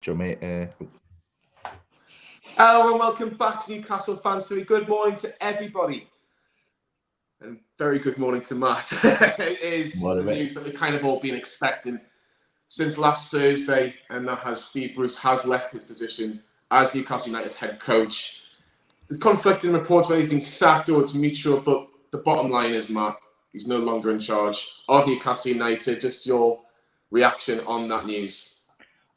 Hello and welcome back to Newcastle Fans TV. Good morning to everybody. And very good morning to Matt. It is the news that we've kind of all been expecting since last Thursday, and that has Steve Bruce has left his position as Newcastle United's head coach. There's conflicting reports whether he's been sacked or it's mutual, but the bottom line is, Matt, he's no longer in charge of Newcastle United. Just your reaction on that news.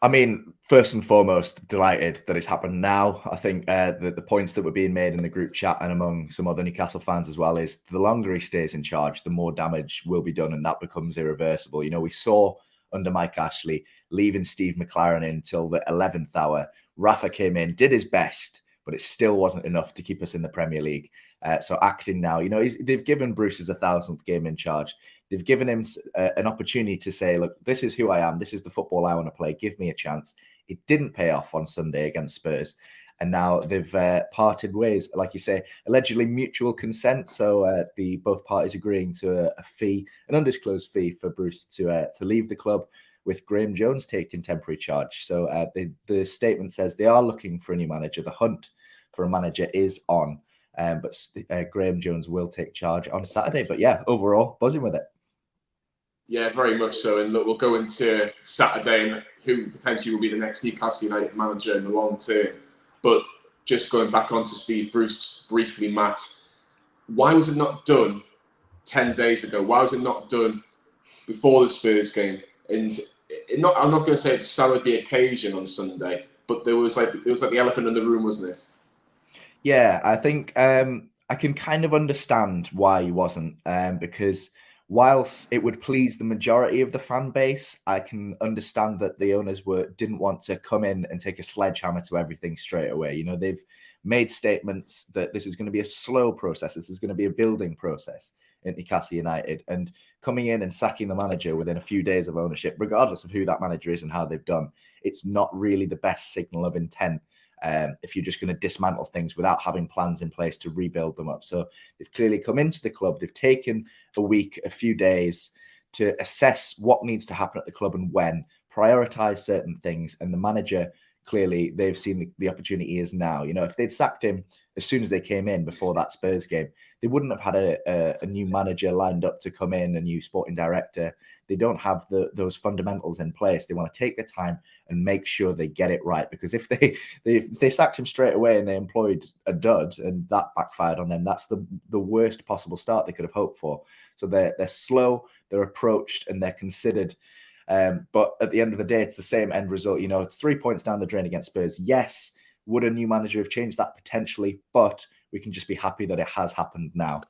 I mean, first and foremost, delighted that it's happened now. I think the points that were being made in the group chat and among some other Newcastle fans as well is the longer he stays in charge, the more damage will be done, and that becomes irreversible. You know, we saw under Mike Ashley leaving Steve McLaren in till the 11th hour. Rafa came in, did his best, but it still wasn't enough to keep us in the Premier League. So acting now, you know, they've given Bruce his 1,000th game in charge. They've given him an opportunity to say, look, this is who I am. This is the football I want to play. Give me a chance. It didn't pay off on Sunday against Spurs. And now they've parted ways, like you say, allegedly mutual consent. So both parties agreeing to a fee, an undisclosed fee for Bruce to leave the club, with Graeme Jones taking temporary charge. So the statement says they are looking for a new manager. The hunt for a manager is on. But Graeme Jones will take charge on Saturday. But yeah, overall, buzzing with it. Yeah, very much so. And look, we'll go into Saturday and who potentially will be the next Newcastle United manager in the long term. But just going back onto Steve Bruce briefly, Matt, why was it not done 10 days ago? Why was it not done before the Spurs game? And I'm not going to say it soured the occasion on Sunday, but it was like the elephant in the room, wasn't it? Yeah, I think I can kind of understand why he wasn't, because whilst it would please the majority of the fan base, I can understand that the owners didn't want to come in and take a sledgehammer to everything straight away. You know, they've made statements that this is going to be a slow process. This is going to be a building process at Newcastle United, and coming in and sacking the manager within a few days of ownership, regardless of who that manager is and how they've done, it's not really the best signal of intent. If you're just going to dismantle things without having plans in place to rebuild them up. So they've clearly come into the club. They've taken a week, a few days to assess what needs to happen at the club and when, prioritize certain things. And the manager, clearly, they've seen the opportunity is now. You know, if they'd sacked him as soon as they came in before that Spurs game, they wouldn't have had a new manager lined up to come in, a new sporting director. They don't have those fundamentals in place. They want to take the time and make sure they get it right. Because if they sacked him straight away and they employed a dud and that backfired on them, that's the worst possible start they could have hoped for. So they're slow, they're approached, and they're considered. But at the end of the day, it's the same end result. You know, it's 3 points down the drain against Spurs. Yes, would a new manager have changed that potentially? But we can just be happy that it has happened now.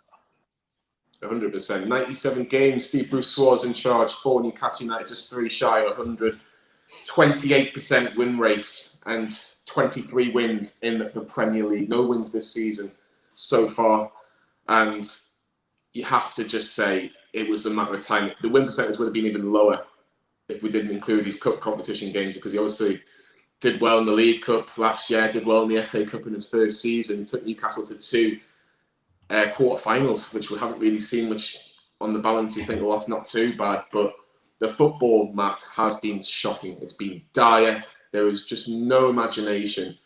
100%. 97 games, Steve Bruce was in charge for Newcastle United, just 3 shy of 100. 28% win rates and 23 wins in the Premier League. No wins this season so far. And you have to just say it was a matter of time. The win percentage would have been even lower if we didn't include these cup competition games, because he obviously did well in the League Cup last year, did well in the FA Cup in his first season, took Newcastle to 2 quarterfinals, which we haven't really seen much on the balance. You think, well, that's not too bad, but the football, Matt, has been shocking. It's been dire. There is just no imagination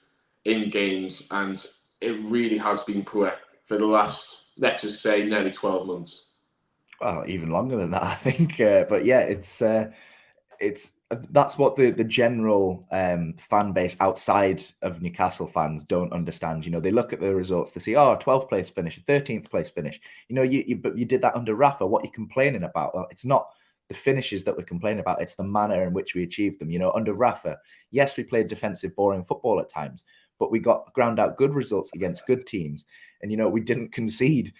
in games, and it really has been poor for the last, let's just say, nearly 12 months. Well, even longer than that, I think. But yeah, it's that's what the general fan base outside of Newcastle fans don't understand. You know, they look at the results, they see, 12th place finish, 13th place finish. You know, you did that under Rafa. What are you complaining about? Well, it's not the finishes that we're complaining about. It's the manner in which we achieved them. You know, under Rafa, yes, we played defensive, boring football at times, but we ground out good results against good teams. And, you know, we didn't concede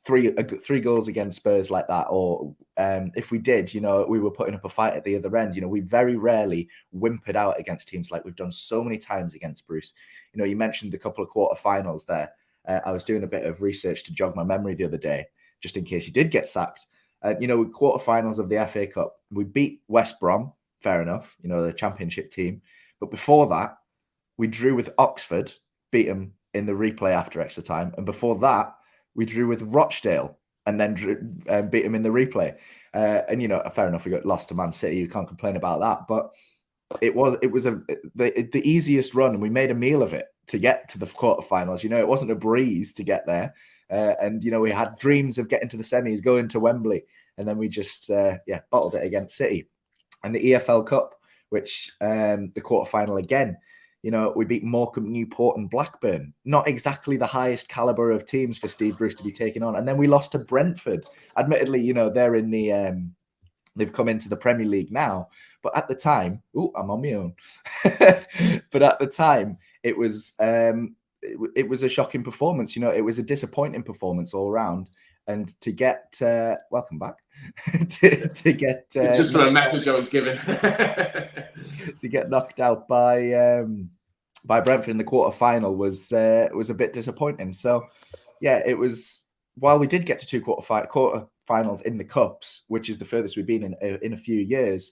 three goals against Spurs like that, or if we did, you know, we were putting up a fight at the other end. You know, we very rarely whimpered out against teams like we've done so many times against Bruce. You know, you mentioned a couple of quarterfinals there. I was doing a bit of research to jog my memory the other day, just in case he did get sacked. You know, quarterfinals of the FA Cup, we beat West Brom, fair enough, you know, the championship team. But before that, we drew with Oxford, beat them in the replay after extra time. And before that, we drew with Rochdale and then beat them in the replay. And, you know, fair enough, we got lost to Man City. You can't complain about that. But it was the easiest run, and we made a meal of it to get to the quarterfinals. It wasn't a breeze to get there, and we had dreams of getting to the semis, going to Wembley, and then we just bottled it against City. And the EFL Cup, which the quarterfinal again, we beat Morecambe, Newport, and Blackburn. Not exactly the highest caliber of teams for Steve Bruce to be taking on. And then we lost to Brentford. Admittedly, they're in the they've come into the Premier League now, but at the time, I'm on my own. But at the time, it was a shocking performance. It was a disappointing performance all around. And to get welcome back to get just from a message I was given to get knocked out by Brentford in the quarterfinal was a bit disappointing. So yeah, it was. While we did get to two quarterfinals in the cups, which is the furthest we've been in a few years,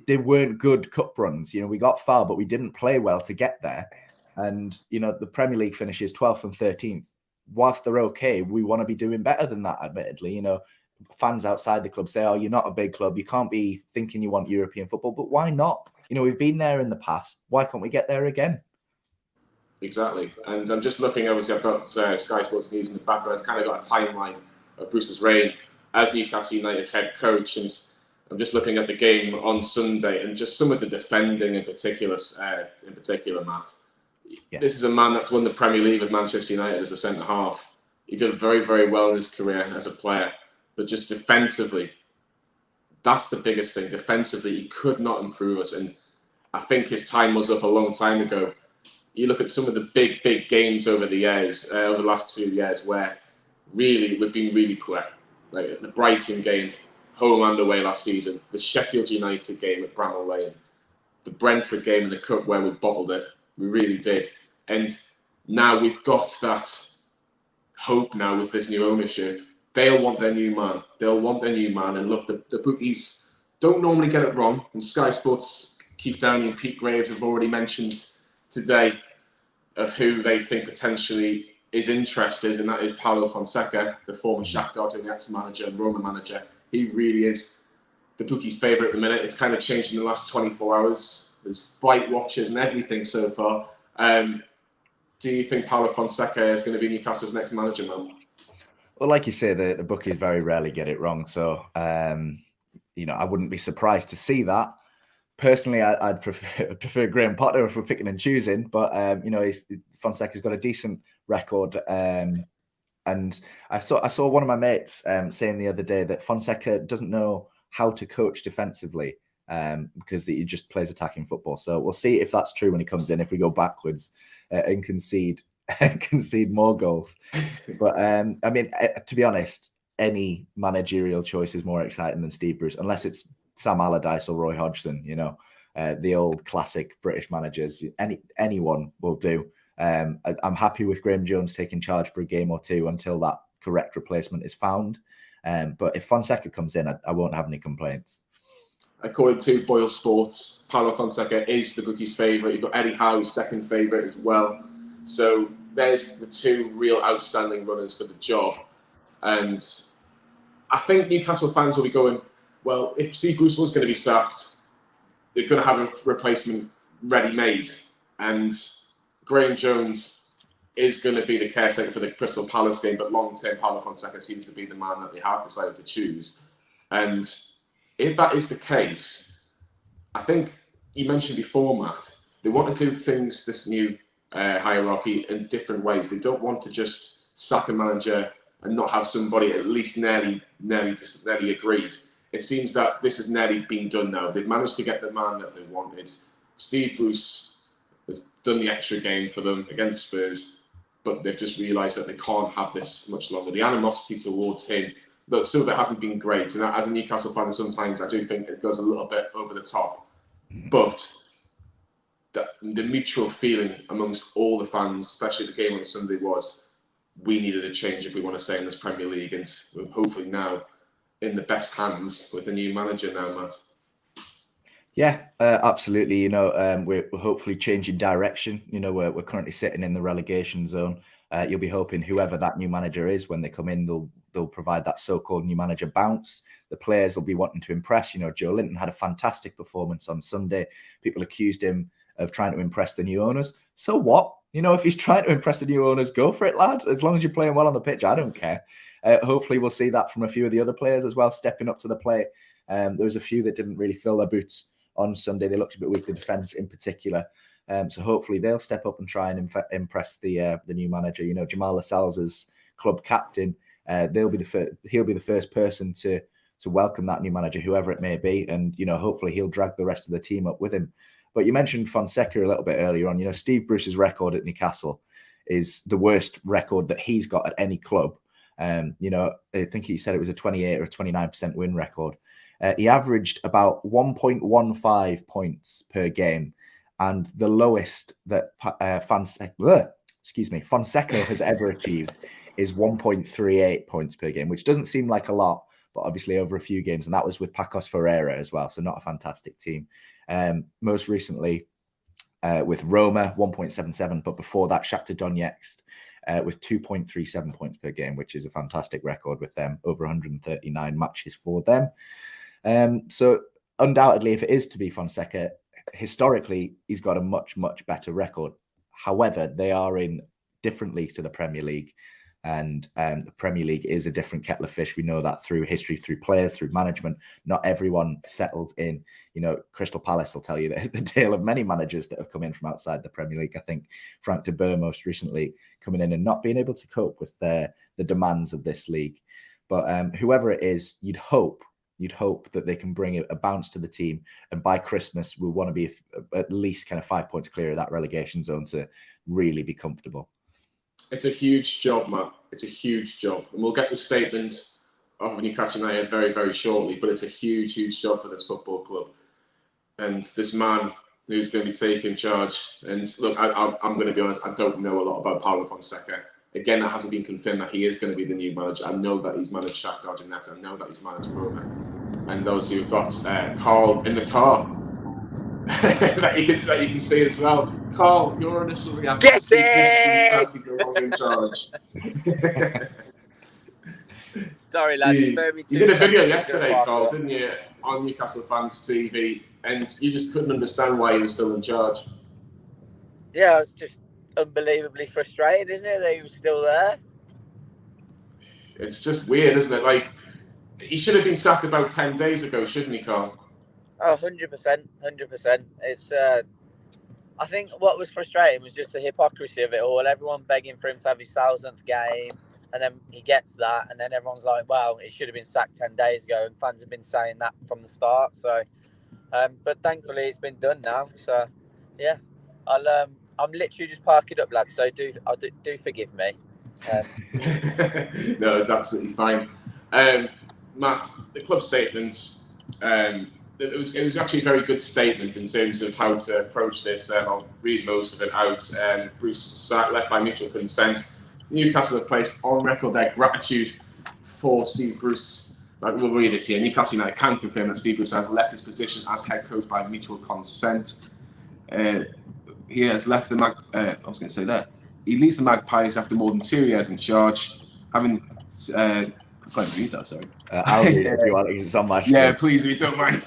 they weren't good cup runs. We got far, but we didn't play well to get there. And the Premier League finishes 12th and 13th. Whilst they're okay, we want to be doing better than that, admittedly. Fans outside the club say, oh, you're not a big club. You can't be thinking you want European football. But why not? We've been there in the past. Why can't we get there again? Exactly. And I'm just looking, obviously, I've got Sky Sports News in the background. It's kind of got a timeline of Bruce's reign as Newcastle United head coach. And I'm just looking at the game on Sunday and just some of the defending in particular, Matt. Yeah. This is a man that's won the Premier League with Manchester United as a centre-half. He did very, very well in his career as a player. But just defensively, that's the biggest thing. Defensively, he could not improve us. And I think his time was up a long time ago. You look at some of the big games over the years, over the last 2 years, where really we've been really poor. Like the Brighton game, home and away last season, the Sheffield United game at Bramall Lane, the Brentford game in the Cup where we bottled it. We really did. And now we've got that hope now with this new ownership. They'll want their new man. And look, the bookies don't normally get it wrong. And Sky Sports, Keith Downey and Pete Graves have already mentioned today of who they think potentially is interested, and that is Paulo Fonseca, the former Shakhtar Donetsk manager and Roma manager. He really is the bookies' favourite at the minute. It's kind of changed in the last 24 hours. There's fight watchers and everything so far. Do you think Paulo Fonseca is going to be Newcastle's next manager, man? Well, like you say, the bookies very rarely get it wrong. So, I wouldn't be surprised to see that. Personally, I'd prefer Graham Potter if we're picking and choosing. But, Fonseca's got a decent record. And I saw one of my mates saying the other day that Fonseca doesn't know how to coach defensively. Because he just plays attacking football. So we'll see if that's true when he comes in, if we go backwards and concede more goals. But to be honest, any managerial choice is more exciting than Steve Bruce, unless it's Sam Allardyce or Roy Hodgson, the old classic British managers. Anyone will do. I'm happy with Graeme Jones taking charge for a game or two until that correct replacement is found. But if Fonseca comes in, I won't have any complaints. According to Boyle Sports, Paulo Fonseca is the bookies' favourite. You've got Eddie Howe's second favourite as well. So there's the two real outstanding runners for the job. And I think Newcastle fans will be going, well, if Steve Bruce was going to be sacked, they're going to have a replacement ready-made. And Graeme Jones is going to be the caretaker for the Crystal Palace game, but long-term, Paulo Fonseca seems to be the man that they have decided to choose. And if that is the case, I think you mentioned before, Matt, they want to do things, this new hierarchy, in different ways. They don't want to just sack a manager and not have somebody at least nearly agreed. It seems that this has nearly been done now. They've managed to get the man that they wanted. Steve Bruce has done the extra game for them against Spurs, but they've just realised that they can't have this much longer. The animosity towards him, look, some of it hasn't been great. And as a Newcastle fan, sometimes I do think it goes a little bit over the top. But the mutual feeling amongst all the fans, especially the game on Sunday, was we needed a change if we want to stay in this Premier League. And we're hopefully now in the best hands with a new manager now, Matt. Yeah, absolutely. We're hopefully changing direction. We're currently sitting in the relegation zone. You'll be hoping whoever that new manager is, when they come in, they'll they'll provide that so-called new manager bounce. The players will be wanting to impress. Joe Linton had a fantastic performance on Sunday. People accused him of trying to impress the new owners. So what? If he's trying to impress the new owners, go for it, lad. As long as you're playing well on the pitch, I don't care. Hopefully we'll see that from a few of the other players as well, stepping up to the plate. There was a few that didn't really fill their boots on Sunday. They looked a bit weak, the defence in particular. So hopefully they'll step up and try and impress the new manager. Jamal Lascelles' club captain. He'll be the first person to welcome that new manager, whoever it may be, and hopefully he'll drag the rest of the team up with him. But you mentioned Fonseca a little bit earlier on. Steve Bruce's record at Newcastle is the worst record that he's got at any club. I think he said it was a 28 or 29% win record. He averaged about 1.15 points per game, and the lowest that Fonseca has ever achieved is 1.38 points per game, which doesn't seem like a lot, but obviously over a few games, and that was with Pacos Ferreira as well, so not a fantastic team. Most recently with Roma, 1.77, but before that, Shakhtar Donetsk with 2.37 points per game, which is a fantastic record with them, over 139 matches for them. So undoubtedly, if it is to be Fonseca, historically, he's got a much, much better record. However, they are in different leagues to the Premier League. And the Premier League is a different kettle of fish. We know that through history, through players, through management. Not everyone settles in. Crystal Palace will tell you the tale of many managers that have come in from outside the Premier League. I think Frank de Boer most recently coming in and not being able to cope with the demands of this league. But whoever it is, you'd hope that they can bring a bounce to the team. And by Christmas, we'll want to be at least kind of 5 points clear of that relegation zone to really be comfortable. It's a huge job, Matt. It's a huge job. And we'll get the statement of Newcastle United very, very shortly, but it's a huge, huge job for this football club. And this man who's going to be taking charge. And look, I'm going to be honest, I don't know a lot about Paulo Fonseca. Again, it hasn't been confirmed that he is going to be the new manager. I know that he's managed Shakhtar Donetsk. I know that he's managed Roma. And those who've got Carl in the car, that you can see as well. Carl, your initial reaction. Get it! In charge. Sorry, lads. You did a video yesterday, Carl, didn't you, on Newcastle Fans TV, and you just couldn't understand why he was still in charge. Yeah, it's just unbelievably frustrating, isn't it, that he was still there? It's just weird, isn't it? Like, he should have been sacked about 10 days ago, shouldn't he, Carl? Oh, 100%. It's, I think what was frustrating was just the hypocrisy of it all. Everyone begging for him to have his 1000th game, and then he gets that, and then everyone's like, well, he should have been sacked 10 days ago, and fans have been saying that from the start. So, but thankfully it's been done now. So, yeah, I'm literally just parking up, lads, so do forgive me. No, it's absolutely fine. Matt, the club statements, it was actually a very good statement in terms of how to approach this. I'll read most of it out. Bruce left by mutual consent. Newcastle have placed on record their gratitude for Steve Bruce. We'll read it here. Newcastle United can confirm that Steve Bruce has left his position as head coach by mutual consent. He has left the he leaves the Magpies after more than 2 years in charge, having I can't read that, sorry. I'll read it if you want. It's on my screen. Yeah, please, if you don't mind.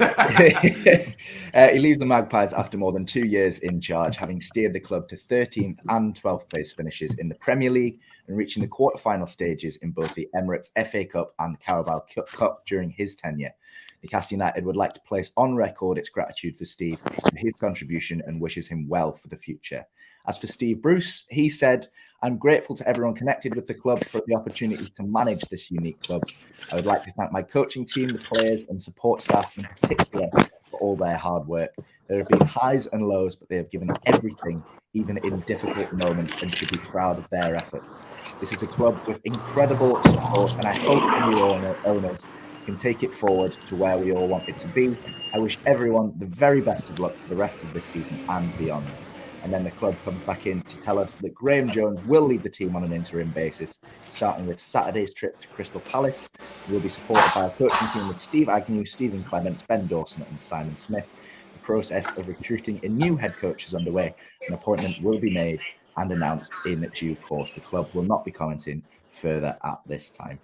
He leaves the Magpies after more than 2 years in charge, having steered the club to 13th and 12th place finishes in the Premier League and reaching the quarter-final stages in both the Emirates FA Cup and Carabao Cup during his tenure. Newcastle United would like to place on record its gratitude for Steve and his contribution and wishes him well for the future. As for Steve Bruce, he said, I'm grateful to everyone connected with the club for the opportunity to manage this unique club. I would like to thank my coaching team, the players and support staff in particular for all their hard work. There have been highs and lows, but they have given everything, even in difficult moments, and should be proud of their efforts. This is a club with incredible support, and I hope the new owners can take it forward to where we all want it to be. I wish everyone the very best of luck for the rest of this season and beyond. And then the club comes back in to tell us that Graeme Jones will lead the team on an interim basis, starting with Saturday's trip to Crystal Palace. He will be supported by a coaching team with Steve Agnew, Stephen Clements, Ben Dawson and Simon Smith. The process of recruiting a new head coach is underway. An appointment will be made and announced in due course. The club will not be commenting further at this time.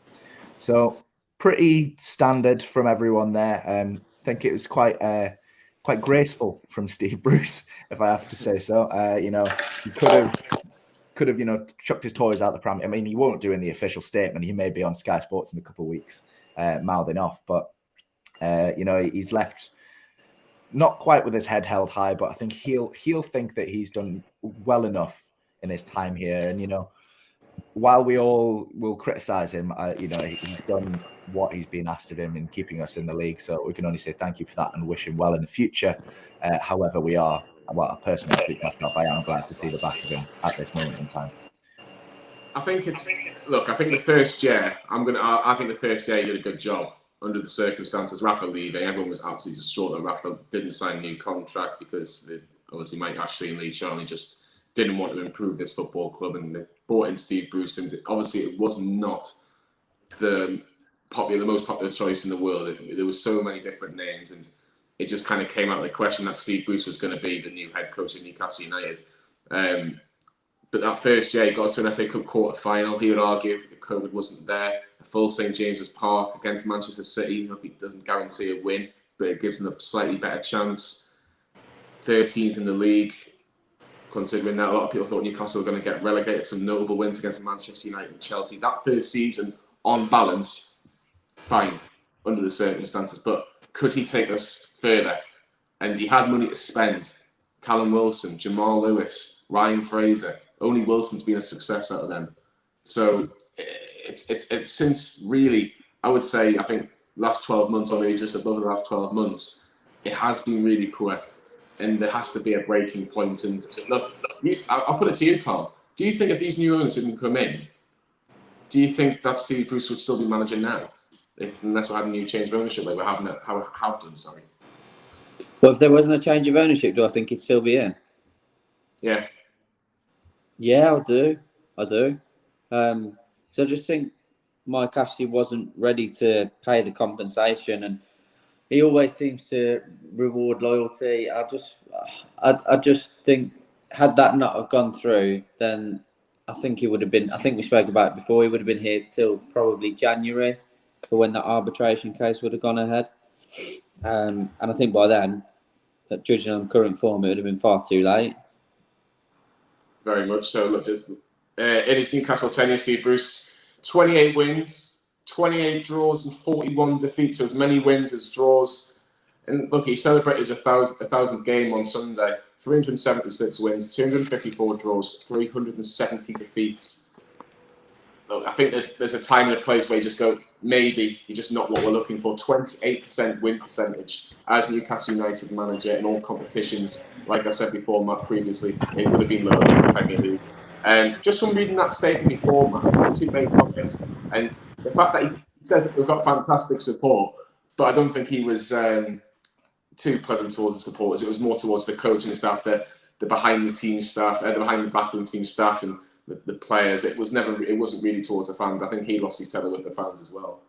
So pretty standard from everyone there. I think it was quite graceful from Steve Bruce, if I have to say so. He could have chucked his toys out the pram. I mean, he won't do in the official statement. He may be on Sky Sports in a couple of weeks, mouthing off. But he's left not quite with his head held high. But I think he'll think that he's done well enough in his time here. And while we all will criticise him, he's done what he's been asked of him in keeping us in the league. So we can only say thank you for that and wish him well in the future. However we are, well, personally, speak for myself, I am glad to see the back of him at this moment in time. I think the first year, I think the first year he did a good job under the circumstances. Rafa leaving, everyone was absolutely distraught that Rafa didn't sign a new contract because obviously Mike Ashley and Lee Charnley just didn't want to improve this football club, and they brought in Steve Bruce. And obviously, it was not the most popular choice in the world. There was so many different names, and it just kind of came out of the question that Steve Bruce was going to be the new head coach of Newcastle United. But that first year, he got to an FA Cup quarter final. He would argue if COVID wasn't there, a full St James's Park against Manchester City. It doesn't guarantee a win, but it gives them a slightly better chance. 13th in the league. Considering that a lot of people thought Newcastle were going to get relegated, some notable wins against Manchester United and Chelsea. That first season, on balance, fine, under the circumstances. But could he take us further? And he had money to spend. Callum Wilson, Jamal Lewis, Ryan Fraser. Only Wilson's been a success out of them. So it's since really, I would say, I think last 12 months, or maybe just above the last 12 months, it has been really poor. And there has to be a breaking point. And look, I'll put it to you, Carl. Do you think if these new owners didn't come in, do you think that Steve Bruce would still be managing now? Unless we're having a new change of ownership, like we have done, sorry. Well, if there wasn't a change of ownership, do I think he'd still be in? Yeah. Yeah, I do. So I just think Mike Ashley wasn't ready to pay the compensation, and he always seems to reward loyalty. I just think had that not have gone through, then I think he would have been. I think we spoke about it before. He would have been here till probably January, for when that arbitration case would have gone ahead. And I think by then, judging on current form, it would have been far too late. Very much so. Look, in his Newcastle tenure, Steve Bruce, 28 wins, 28 draws and 41 defeats, so as many wins as draws. And look, he celebrated his 1,000th game on Sunday. 376 wins, 254 draws, 370 defeats. Look, I think there's a time and a place where you just go, maybe you're just not what we're looking for. 28% win percentage as Newcastle United manager in all competitions. Like I said before, Matt, previously, it would have been lower in the Premier League. Just from reading that statement before, Matt, two main comments. And the fact that he says that we've got fantastic support, but I don't think he was too pleasant towards the supporters. It was more towards the coaching and staff, the behind the team staff, the behind the backroom team staff, and the players. It wasn't really towards the fans. I think he lost his tether with the fans as well.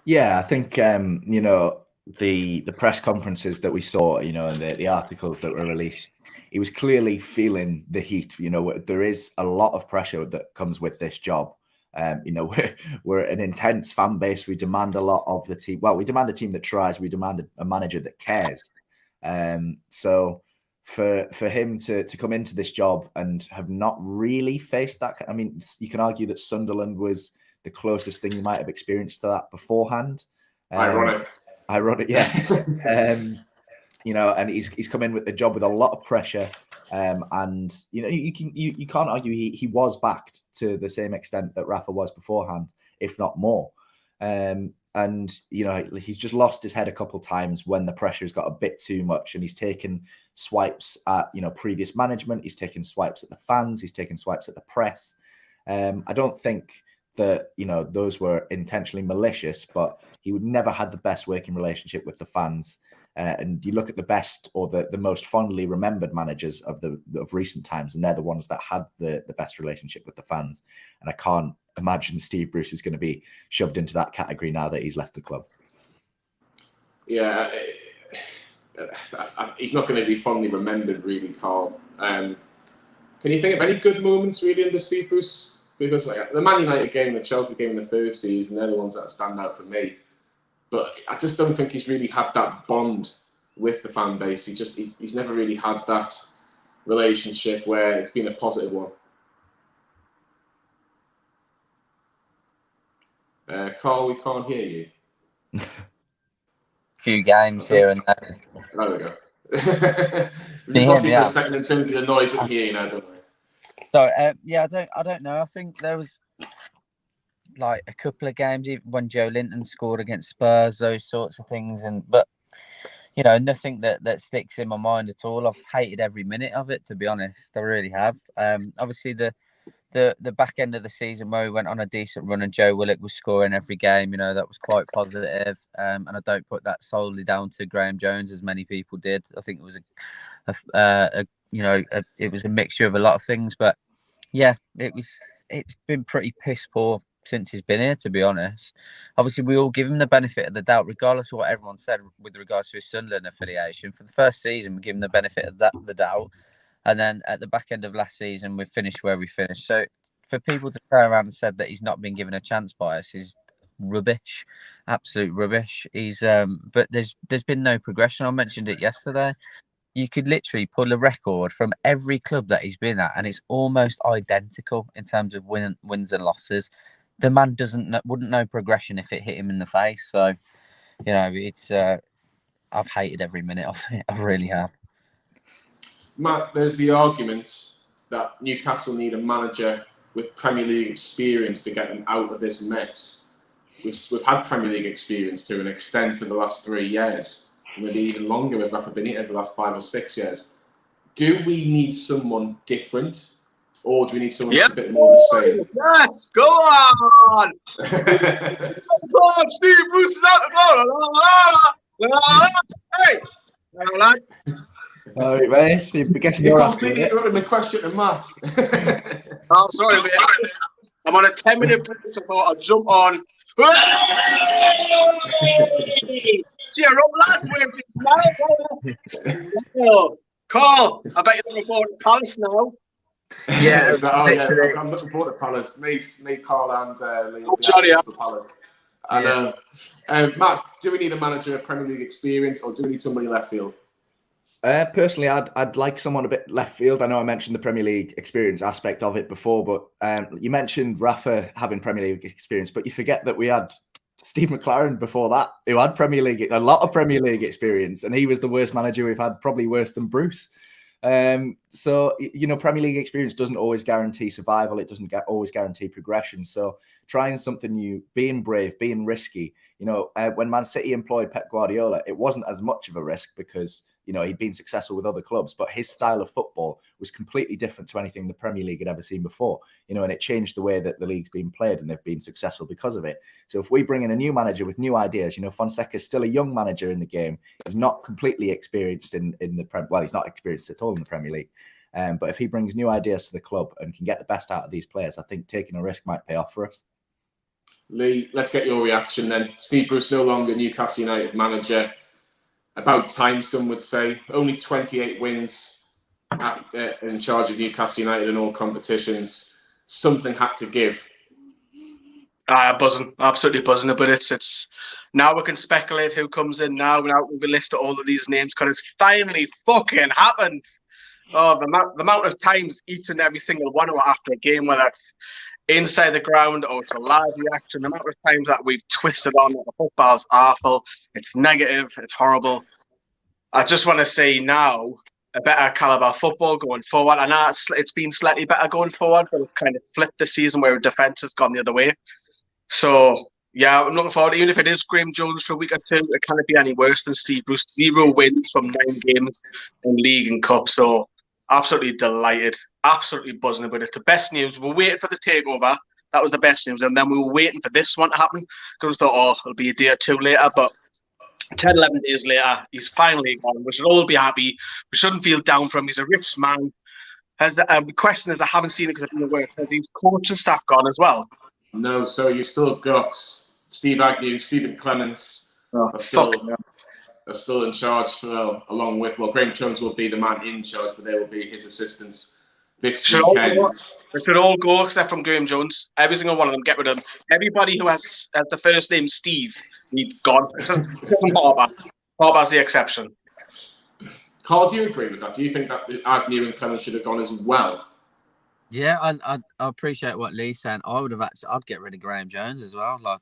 Yeah, I think the press conferences that we saw, and the articles that were released, he was clearly feeling the heat. There is a lot of pressure that comes with this job. We're an intense fan base. We demand a lot of the team. Well, we demand a team that tries. We demand a manager that cares. So for him to come into this job and have not really faced that, I mean, you can argue that Sunderland was the closest thing you might have experienced to that beforehand. Ironic, yeah. And he's come in with the job with a lot of pressure. And you can't argue he was backed to the same extent that Rafa was beforehand, if not more. And he's just lost his head a couple of times when the pressure has got a bit too much, and he's taken swipes at previous management. He's taken swipes at the fans. He's taken swipes at the press. I don't think that those were intentionally malicious, but he would never had the best working relationship with the fans. And you look at the best or the most fondly remembered managers of recent times, and they're the ones that had the best relationship with the fans. And I can't imagine Steve Bruce is going to be shoved into that category now that he's left the club. Yeah, he's not going to be fondly remembered, really, Carl. Can you think of any good moments really under Steve Bruce because like, the Man United game, the Chelsea game in the first season, they're the ones that stand out for me. But I just don't think he's really had that bond with the fan base. He's never really had that relationship where it's been a positive one. Carl, we can't hear you. Few games here and there. There we go. We just lost you for a second in terms of the noise, but hear you now, don't we? So yeah, I don't know. I think there was like a couple of games when Joe Linton scored against Spurs, those sorts of things, but you know, nothing that sticks in my mind at all. I've hated every minute of it, to be honest. I really have. Obviously the back end of the season where we went on a decent run and Joe Willock was scoring every game, you know, that was quite positive. And I don't put that solely down to Graeme Jones as many people did. I think it was it was a mixture of a lot of things, but yeah, it's been pretty piss poor since he's been here, to be honest. Obviously, we all give him the benefit of the doubt, regardless of what everyone said with regards to his Sunderland affiliation. For the first season, we give him the benefit of the doubt. And then at the back end of last season, we finished where we finished. So for people to turn around and said that he's not been given a chance by us is rubbish, absolute rubbish. But there's been no progression. I mentioned it yesterday. You could literally pull a record from every club that he's been at, and it's almost identical in terms of wins and losses. The man wouldn't know progression if it hit him in the face. So, you know, it's I've hated every minute of it. I really have. Matt, there's the argument that Newcastle need a manager with Premier League experience to get them out of this mess. We've had Premier League experience to an extent for the last 3 years, maybe even longer with Rafa Benitez the last 5 or 6 years. Do we need someone different, or do we need someone that's a bit more the same? Yes, go on! Come on, Steve Bruce is out the goal! Hey! Lad. All right, mate. I'm guessing you're completely interrupted the question to Matt. Oh, sorry, mate. I'm on a 10-minute break, so I thought I'd jump on. Cheer up, lads. We're Carl, I bet you're looking forward to Palace now. Yeah, I'm looking forward to Palace. Me, Carl, and Liam. Johnny, Palace. And Matt, do we need a manager with Premier League experience, or do we need somebody left field? Personally, I'd like someone a bit left field. I know I mentioned the Premier League experience aspect of it before, but you mentioned Rafa having Premier League experience, but you forget that we had Steve McLaren before that, who had a lot of Premier League experience, and he was the worst manager we've had, probably worse than Bruce. So, you know, Premier League experience doesn't always guarantee survival. It doesn't always guarantee progression. So trying something new, being brave, being risky, you know, when Man City employed Pep Guardiola, it wasn't as much of a risk because, you know, he'd been successful with other clubs, but his style of football was completely different to anything the Premier League had ever seen before, you know, and it changed the way that the league's been played, and they've been successful because of it. So if we bring in a new manager with new ideas, you know, Fonseca's still a young manager in the game. He's not completely experienced in the well, he's not experienced at all in the Premier League. But if he brings new ideas to the club and can get the best out of these players, I think taking a risk might pay off for us. Lee, let's get your reaction then. Steve Bruce no longer Newcastle United manager. About time, some would say. Only 28 wins in charge of Newcastle United in all competitions. Something had to give. Buzzing, absolutely buzzing about it. It's now we can speculate who comes in now. Now we list all of these names because it's finally fucking happened. Oh, the amount of times each and every single one of us after a game, whether it's inside the ground or it's a live reaction, the amount of times that we've twisted on that the football's awful, it's negative, it's horrible. I just want to say now a better caliber football going forward. I know it's been slightly better going forward, but it's kind of flipped this season where defence has gone the other way. So yeah, I'm looking forward. Even if it is Graeme Jones for a week or two, it can't be any worse than Steve Bruce. 0 wins from 9 games in league and cup. So absolutely delighted, absolutely buzzing about it. The best news, we're waiting for the takeover. That was the best news. And then we were waiting for this one to happen because we thought, oh, it'll be a day or two later. But 10, 11 days later, he's finally gone. We should all be happy. We shouldn't feel down for him. He's a rich man. The question is, I haven't seen it because I've been away. Has his coaching staff gone as well? No, so you've still got Steve Agnew, Stephen Clements are still in charge, along with, Graeme Jones will be the man in charge, but they will be his assistants. this Should all weekend. go. It should all go except from Graeme Jones. Every single one of them, get rid of them. Everybody who has the first name Steve, he's gone. Except from Harper. Harper's the exception. Carl, do you agree with that? Do you think that Agnew and Clemens should have gone as well? Yeah, I appreciate what Lee's saying. I'd get rid of Graeme Jones as well. Like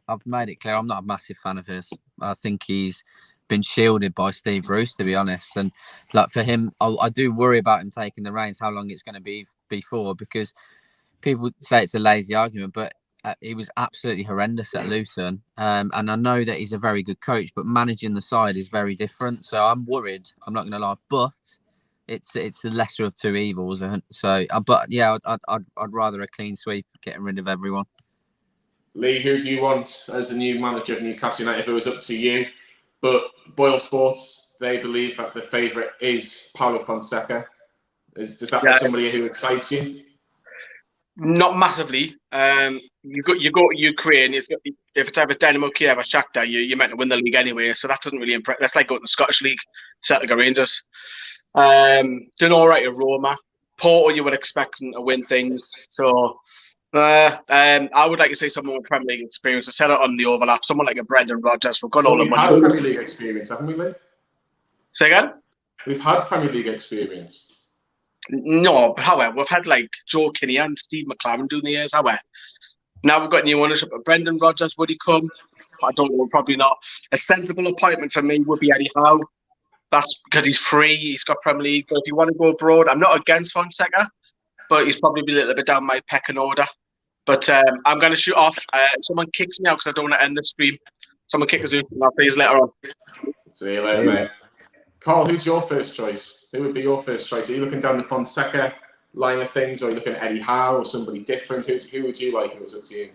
I've made it clear I'm not a massive fan of his. I think he's been shielded by Steve Bruce, to be honest. And like for him, I do worry about him taking the reins. How long it's going to be before? Because people say it's a lazy argument, but he was absolutely horrendous at Luton. And I know that he's a very good coach, but managing the side is very different. So I'm worried. I'm not going to lie, but it's the lesser of two evils. So, but yeah, I'd rather a clean sweep, getting rid of everyone. Lee, who do you want as the new manager of Newcastle United? If it was up to you, but Boyle Sports, they believe that the favourite is Paulo Fonseca. Does that be somebody who excites you? Not massively. You go to Ukraine. If it's ever Dynamo Kiev or Shakhtar, you're meant to win the league anyway. So that doesn't really impress. That's like going to the Scottish League, Celtic or Rangers. Done all right at Roma. Porto, you would expect them to win things. So I would like to say someone with Premier League experience. I said it on the overlap. Someone like a Brendan Rodgers. We've got all the money. We've had Premier League experience, haven't we, Lee? Say again? We've had Premier League experience. No, but however, we've had like Joe Kinney and Steve McLaren doing the years. However, now we've got new ownership. Brendan Rodgers, would he come? I don't know, probably not. A sensible appointment for me would be Eddie Howe. That's because he's free. He's got Premier League. But if you want to go abroad, I'm not against Fonseca, but he's probably a little bit down my pecking order. But I'm going to shoot off. Someone kicks me out because I don't want to end the stream. Someone kick us out, and I'll see you later on. See you later, mate. Carl, who's your first choice? Who would be your first choice? Are you looking down the Fonseca line of things, or are you looking at Eddie Howe or somebody different? Who would you like if it was up to you?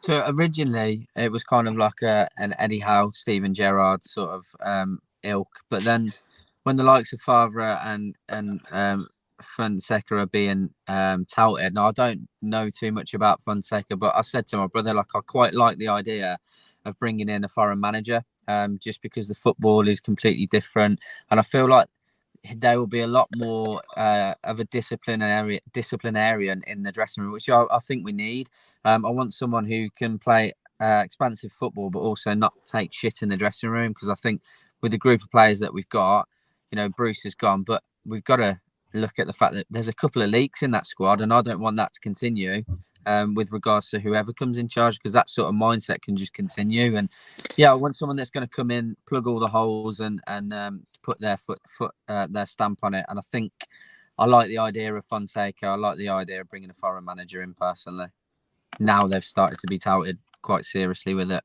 So originally, it was kind of like an Eddie Howe, Steven Gerrard sort of ilk. But then when the likes of Favre and Fonseca are being touted, now I don't know too much about Fonseca, but I said to my brother, like, I quite like the idea of bringing in a foreign manager, just because the football is completely different, and I feel like there will be a lot more of a disciplinarian in the dressing room, which I think we need. I want someone who can play expansive football, but also not take shit in the dressing room, because I think with the group of players that we've got, you know, Bruce is gone, but we've got to look at the fact that there's a couple of leaks in that squad, and I don't want that to continue. With regards to whoever comes in charge, because that sort of mindset can just continue. And yeah, I want someone that's going to come in, plug all the holes, and put their their stamp on it. And I think I like the idea of Fonseca. I like the idea of bringing a foreign manager in personally. Now they've started to be touted quite seriously with it.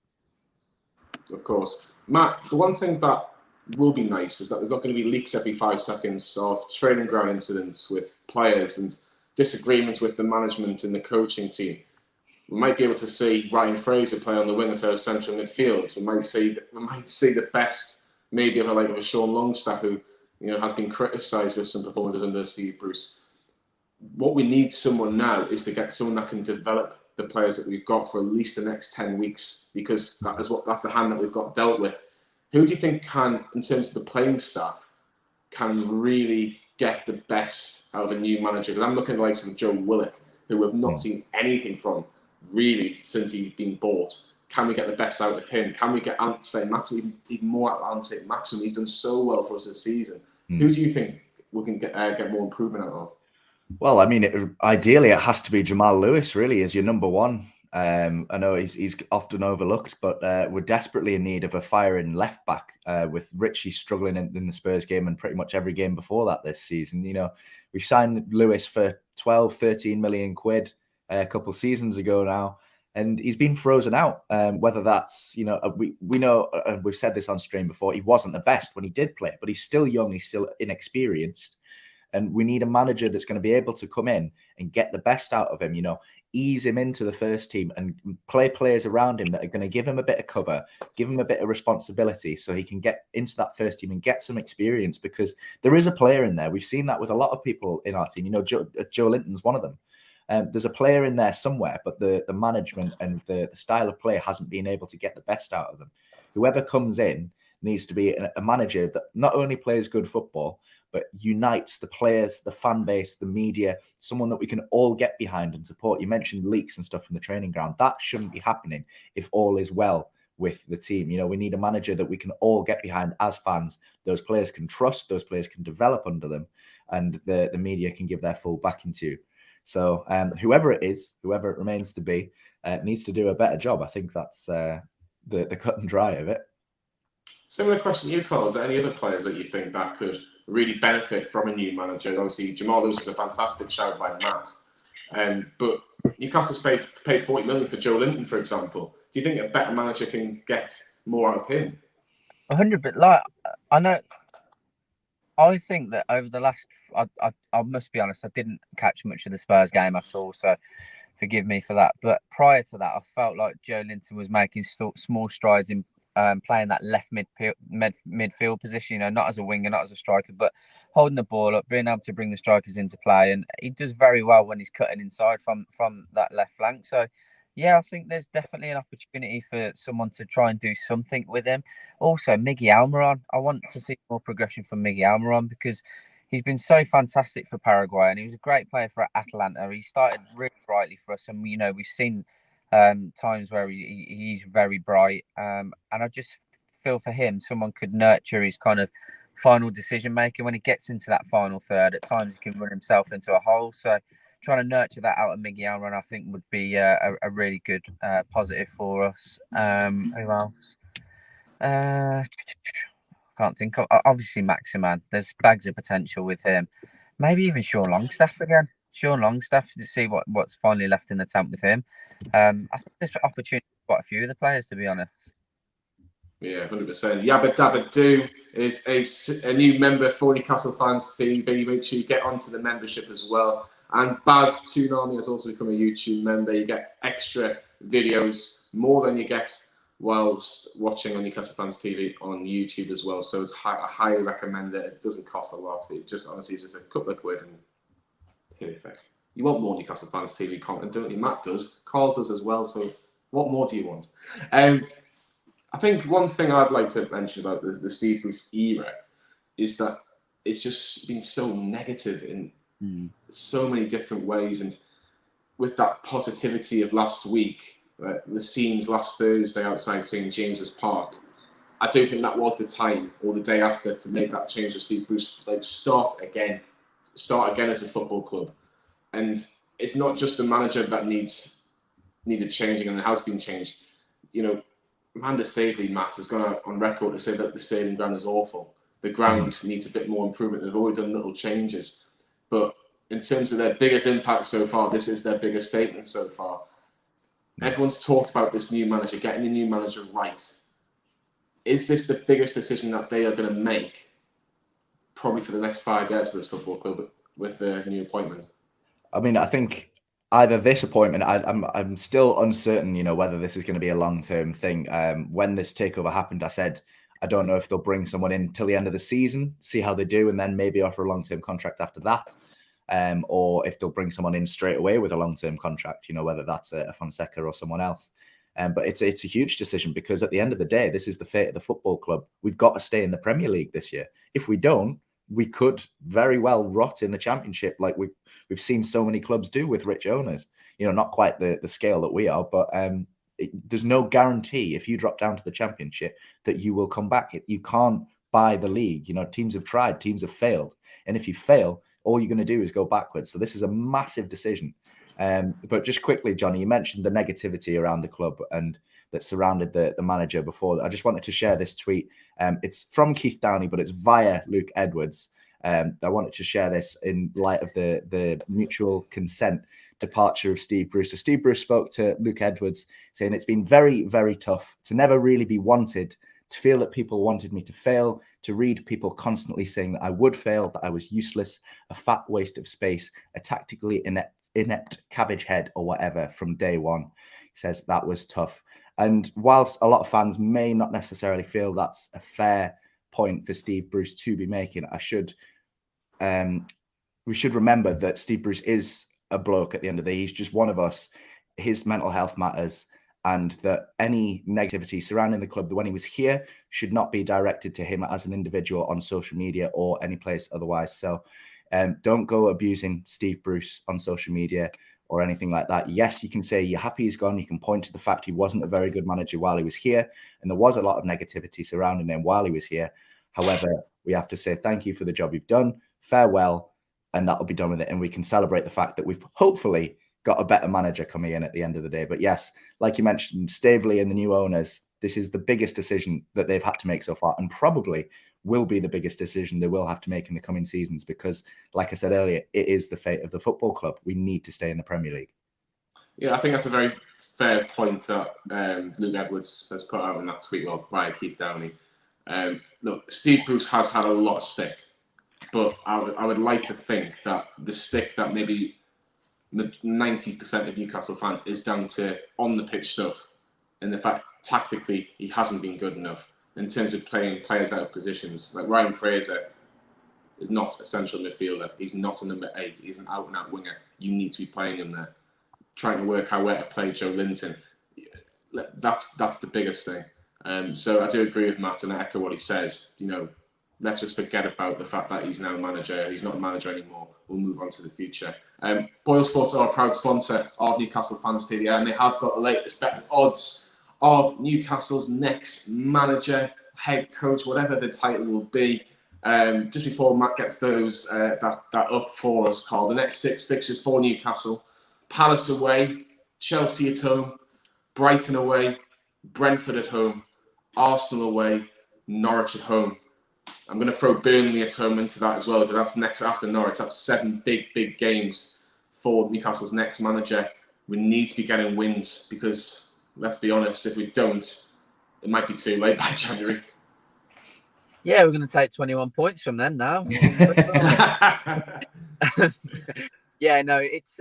Of course, Matt. The one thing that will be nice is that there's not going to be leaks every 5 seconds of training ground incidents with players and disagreements with the management and the coaching team. We might be able to see Ryan Fraser play on the wing at our central midfield. We might see the best maybe of a Sean Longstaff, who has been criticised with some performances under Steve Bruce. What we need someone now is to get someone that can develop the players that we've got for at least the next 10 weeks, because that's the hand that we've got dealt with. Who do you think can, in terms of the playing staff, can really get the best out of a new manager? Because I'm looking at the likes of Joe Willock, who we've not seen anything from really since he's been bought. Can we get the best out of him? Can we get saint-maximin, even more out of saint-maximin? He's done so well for us this season. Who do you think we can get more improvement out of? Well, I mean, ideally it has to be Jamal Lewis, really, as your number one. I know he's often overlooked, but we're desperately in need of a firing left back, with Richie struggling in the Spurs game and pretty much every game before that this season. We signed Lewis for 12, 13 million quid a couple seasons ago now, and he's been frozen out. Whether that's, we know, and we've said this on stream before, he wasn't the best when he did play, but he's still young, he's still inexperienced. And we need a manager that's going to be able to come in and get the best out of him, ease him into the first team and play players around him that are going to give him a bit of cover, give him a bit of responsibility so he can get into that first team and get some experience, because there is a player in there. We've seen that with a lot of people in our team. Joe Linton's one of them. There's a player in there somewhere, but the management and the style of play hasn't been able to get the best out of them. Whoever comes in needs to be a manager that not only plays good football, but unites the players, the fan base, the media, someone that we can all get behind and support. You mentioned leaks and stuff from the training ground. That shouldn't be happening if all is well with the team. We need a manager that we can all get behind as fans. Those players can trust, those players can develop under them, and the media can give their full backing to. So whoever it is, whoever it remains to be, needs to do a better job. I think that's the cut and dry of it. Similar question to you, Carl. Is there any other players that you think that could really benefit from a new manager? Obviously, Jamal Lewis is a fantastic shout by Matt. But Newcastle's paid 40 million for Joe Linton, for example. Do you think a better manager can get more out of him? 100%. I think that over the last, I must be honest, I didn't catch much of the Spurs game at all, so forgive me for that. But prior to that, I felt like Joe Linton was making small strides in playing that left midfield position, not as a winger, not as a striker, but holding the ball up, being able to bring the strikers into play. And he does very well when he's cutting inside from that left flank. So, yeah, I think there's definitely an opportunity for someone to try and do something with him. Also, Miggy Almiron. I want to see more progression from Miggy Almiron because he's been so fantastic for Paraguay and he was a great player for Atalanta. He started really brightly for us and, we've seen times where he's very bright. And I just feel for him, someone could nurture his kind of final decision making when he gets into that final third. At times he can run himself into a hole. So trying to nurture that out of Miggy Almiron, I think would be a really good positive for us. Who else? Can't think of. Obviously Maximin. There's bags of potential with him. Maybe even Sean Longstaff again. Sean Longstaff to see what's finally left in the tank with him. I think there's opportunity for quite a few of the players, to be honest. Yeah, 100%. Yabba Dabba Do is a new member for Newcastle Fans TV. Make sure you get onto the membership as well. And Baz Toonami has also become a YouTube member. You get extra videos, more than you get whilst watching on Newcastle Fans TV on YouTube as well. So I highly recommend it. It doesn't cost a lot. It just honestly is just a couple of quid and here effect. You want more Newcastle Fans TV content, don't you? Matt does. Carl does as well. So what more do you want? I think one thing I'd like to mention about the Steve Bruce era is that it's just been so negative in so many different ways. And with that positivity of last week, the scenes last Thursday outside St. James's Park, I do think that was the time or the day after to make that change with Steve Bruce, start again as a football club. And it's not just the manager that needed changing and it has been changed. Amanda Staveley, Matt, has gone out on record to say that the stadium ground is awful. The ground needs a bit more improvement. They've already done little changes. But in terms of their biggest impact so far, this is their biggest statement so far. Everyone's talked about this new manager, getting the new manager right. Is this the biggest decision that they are going to make, probably for the next 5 years for this football club with the new appointment? I mean, I think either this appointment, I'm still uncertain, whether this is going to be a long-term thing. When this takeover happened, I said, I don't know if they'll bring someone in till the end of the season, see how they do, and then maybe offer a long-term contract after that. Or if they'll bring someone in straight away with a long-term contract, whether that's a Fonseca or someone else. But it's a huge decision because at the end of the day, this is the fate of the football club. We've got to stay in the Premier League this year. If we don't, we could very well rot in the Championship like we've seen so many clubs do with rich owners. Not quite the scale that we are, but there's no guarantee if you drop down to the Championship that you will come back. You can't buy the league. Teams have tried, teams have failed. And if you fail, all you're going to do is go backwards. So this is a massive decision. But just quickly, Johnny, you mentioned the negativity around the club and that surrounded the manager before. I just wanted to share this tweet. It's from Keith Downey, but it's via Luke Edwards. I wanted to share this in light of the mutual consent departure of Steve Bruce. So Steve Bruce spoke to Luke Edwards saying, it's been very, very tough to never really be wanted, to feel that people wanted me to fail, to read people constantly saying that I would fail, that I was useless, a fat waste of space, a tactically inept cabbage head or whatever from day one. He says that was tough. And whilst a lot of fans may not necessarily feel that's a fair point for Steve Bruce to be making, we should remember that Steve Bruce is a bloke at the end of the day. He's just one of us. His mental health matters. and that any negativity surrounding the club when he was here should not be directed to him as an individual on social media or any place otherwise. So don't go abusing Steve Bruce on social media or anything like that. Yes, you can say you're happy he's gone. You can point to the fact he wasn't a very good manager while he was here, and there was a lot of negativity surrounding him while he was here. However, we have to say thank you for the job you've done, farewell, and that'll be done with it. And we can celebrate the fact that we've hopefully got a better manager coming in at the end of the day. But yes, like you mentioned, Staveley and the new owners, this is the biggest decision that they've had to make so far, and probably will be the biggest decision they will have to make in the coming seasons, because, like I said earlier, it is the fate of the football club. We need to stay in the Premier League. Yeah, I think that's a very fair point that Luke Edwards has put out in that tweet, well, by Keith Downey. Look, Steve Bruce has had a lot of stick, but I would like to think that the stick that maybe 90% of Newcastle fans is down to on the pitch stuff, and the fact tactically he hasn't been good enough in terms of playing players out of positions. Like Ryan Fraser is not a central midfielder. He's not a number 8. He's an out-and-out winger. You need to be playing him there. Trying to work out where to play Joe Linton. That's the biggest thing. So I do agree with Matt, and I echo what he says. You know, let's just forget about the fact that he's now a manager. He's not a manager anymore. We'll move on to the future. Boyle Sports are a proud sponsor of Newcastle Fan Stadium, and they have got the latest betting odds of Newcastle's next manager, head coach, whatever the title will be. Just before Matt gets those that up for us, Carl, the next 6 fixtures for Newcastle: Palace away, Chelsea at home, Brighton away, Brentford at home, Arsenal away, Norwich at home. I'm going to throw Burnley at home into that as well, because that's next after Norwich. That's 7 big games for Newcastle's next manager. We need to be getting wins, because let's be honest, if we don't, it might be too late by January. Yeah, we're going to take 21 points from them now. Yeah, no, it's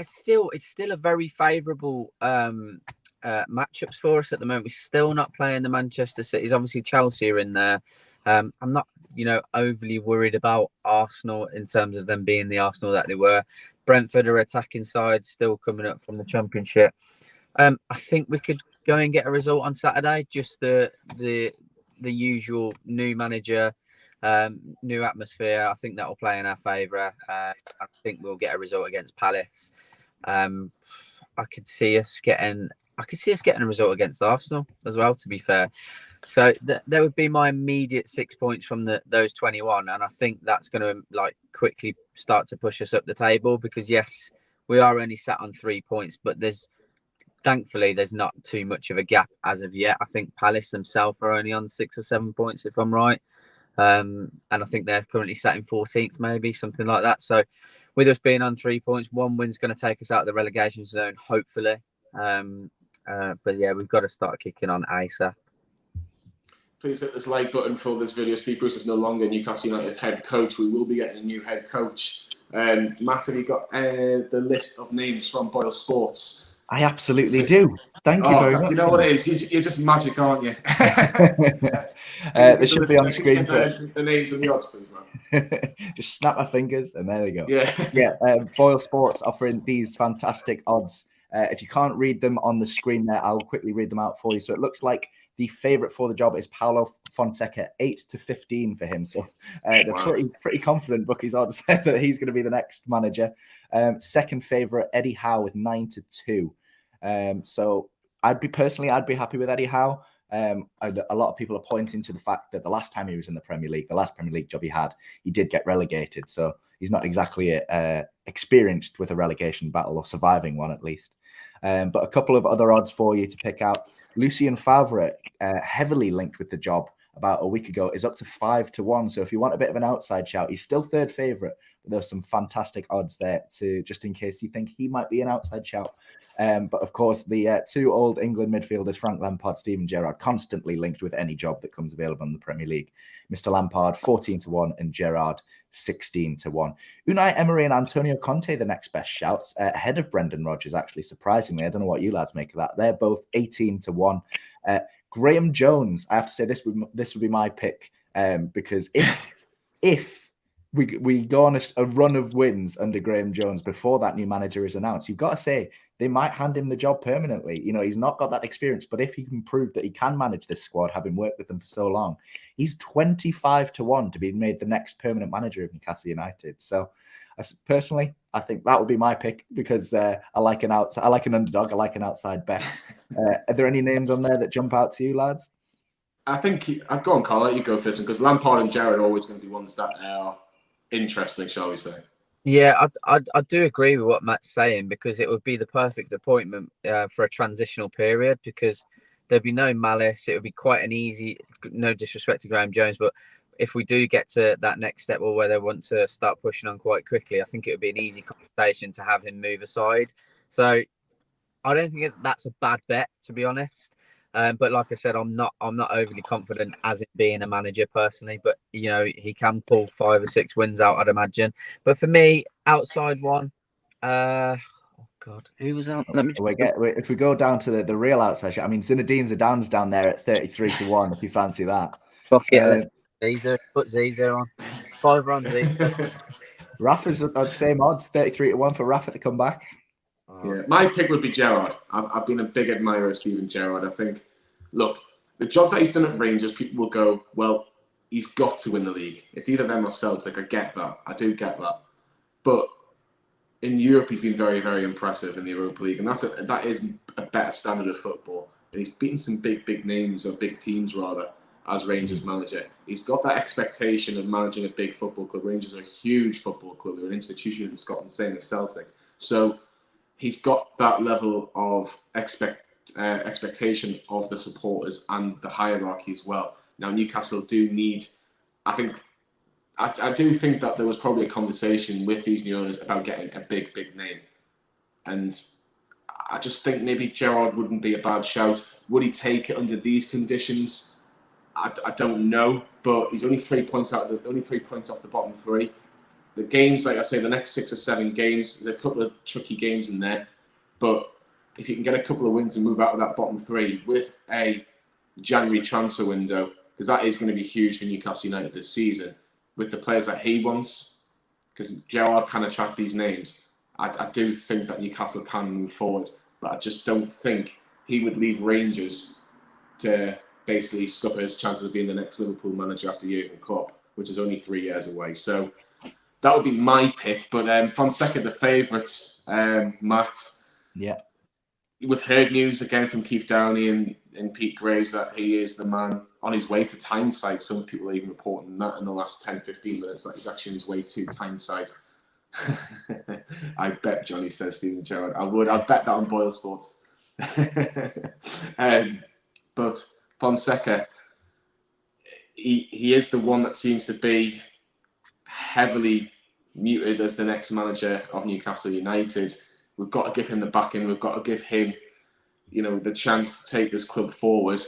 still a very favourable matchups for us at the moment. We're still not playing the Manchester Cities. Obviously, Chelsea are in there. I'm not, overly worried about Arsenal in terms of them being the Arsenal that they were. Brentford are attacking side, still coming up from the Championship. I think we could go and get a result on Saturday. Just the usual new manager, new atmosphere. I think that will play in our favour. I think we'll get a result against Palace. I could see us getting a result against Arsenal as well, to be fair. So there would be my immediate 6 points from those 21, and I think that's going to quickly start to push us up the table, because yes, we are only sat on 3 points, but thankfully there's not too much of a gap as of yet. I think Palace themselves are only on 6 or 7 points, if I'm right. And I think they're currently sat in 14th, maybe something like that. So with us being on 3 points, one win's going to take us out of the relegation zone, hopefully. But yeah, we've got to start kicking on ASAP. Please hit this like button for this video. Steve Bruce is no longer Newcastle United's head coach. We will be getting a new head coach. Matt, have you got the list of names from Boyle Sports? I absolutely do. Thank you very much. Do you know what it is? You're just magic, aren't you? There should be on screen. The names and the odds, please, man. Just snap my fingers and there we go. Yeah. Boyle Sports offering these fantastic odds. If you can't read them on the screen there, I'll quickly read them out for you. So it looks like the favourite for the job is Paulo Fonseca, 8-15 for him. So they're pretty confident bookies odds that he's going to be the next manager. Second favourite, Eddie Howe with 9-2. So I'd be happy with Eddie Howe. A lot of people are pointing to the fact that the last time he was in the Premier League, the last Premier League job he did get relegated. So he's not exactly experienced with a relegation battle, or surviving one at least. But a couple of other odds for you to pick out. Lucien Favre, heavily linked with the job about a week ago, is up to 5-1. So if you want a bit of an outside shout, he's still third favourite. But there's some fantastic odds there just in case you think he might be an outside shout. But of course, the 2 old England midfielders, Frank Lampard, Steven Gerrard, constantly linked with any job that comes available in the Premier League. Mr. Lampard, 14-1, and Gerrard, 16-1. Unai Emery and Antonio Conte, the next best shouts, ahead of Brendan Rodgers, actually, surprisingly. I don't know what you lads make of that. They're both 18-1. Graeme Jones, I have to say this would be my pick, because if we go on a run of wins under Graeme Jones before that new manager is announced, you've got to say they might hand him the job permanently. You know, he's not got that experience, but if he can prove that he can manage this squad, having worked with them for so long, he's 25-1 to be made the next permanent manager of Newcastle United. So, personally, I think that would be my pick because I like an underdog. I like an outside bet. Are there any names on there that jump out to you, lads? I think I'd go on, Carl. Let you go first, because Lampard and Gerrard are always going to be ones that are interesting, shall we say? Yeah, I do agree with what Matt's saying, because it would be the perfect appointment for a transitional period, because there'd be no malice. It would be quite an easy, no disrespect to Graeme Jones, but if we do get to that next step or where they want to start pushing on quite quickly, I think it would be an easy conversation to have him move aside. So I don't think that's a bad bet, to be honest. But like I said, I'm not overly confident as it being a manager personally. But you know, he can pull 5 or 6 wins out, I'd imagine. But for me, outside one, oh God, who was out? Let me. If we go down to the real outside, I mean, Zinedine Zidane's down there at 33-1. If you fancy that, Fuck it, let's put Ziza on. 5 on Ziza. Rafa's at the same odds, 33-1 for Rafa to come back. Yeah, my pick would be Gerrard. I've been a big admirer of Steven Gerrard. I think, look, the job that he's done at Rangers, people will go, well, he's got to win the league. It's either them or Celtic. I get that. I do get that. But in Europe, he's been very, very impressive in the Europa League, and that is a better standard of football. And he's beaten some big names, or big teams rather, as Rangers manager. He's got that expectation of managing a big football club. Rangers are a huge football club. They're an institution in Scotland, same as Celtic. So he's got that level of expectation of the supporters and the hierarchy as well. Now, Newcastle do need, I do think that there was probably a conversation with these new owners about getting a big name. And I just think maybe Gerrard wouldn't be a bad shout. Would he take it under these conditions? I don't know, but he's only 3 points off the bottom 3. The games, like I say, the next 6 or 7 games, there's a couple of tricky games in there. But if you can get a couple of wins and move out of that bottom 3 with a January transfer window, because that is going to be huge for Newcastle United this season, with the players that he wants, because Gerrard can attract these names, I do think that Newcastle can move forward. But I just don't think he would leave Rangers to basically scupper his chances of being the next Liverpool manager after Jurgen Klopp, which is only 3 years away. So that would be my pick. But Fonseca, the favourites, Matt. Yeah. We've heard news again from Keith Downey and Pete Graves that he is the man on his way to Tyneside. Some people are even reporting that in the last 10-15 minutes that he's actually on his way to Tyneside. I bet Johnny says Steven Gerrard. I'd bet that on Boyle Sports. But Fonseca, he is the one that seems to be heavily muted as the next manager of Newcastle United. We've got to give him the backing. We've got to give him, the chance to take this club forward.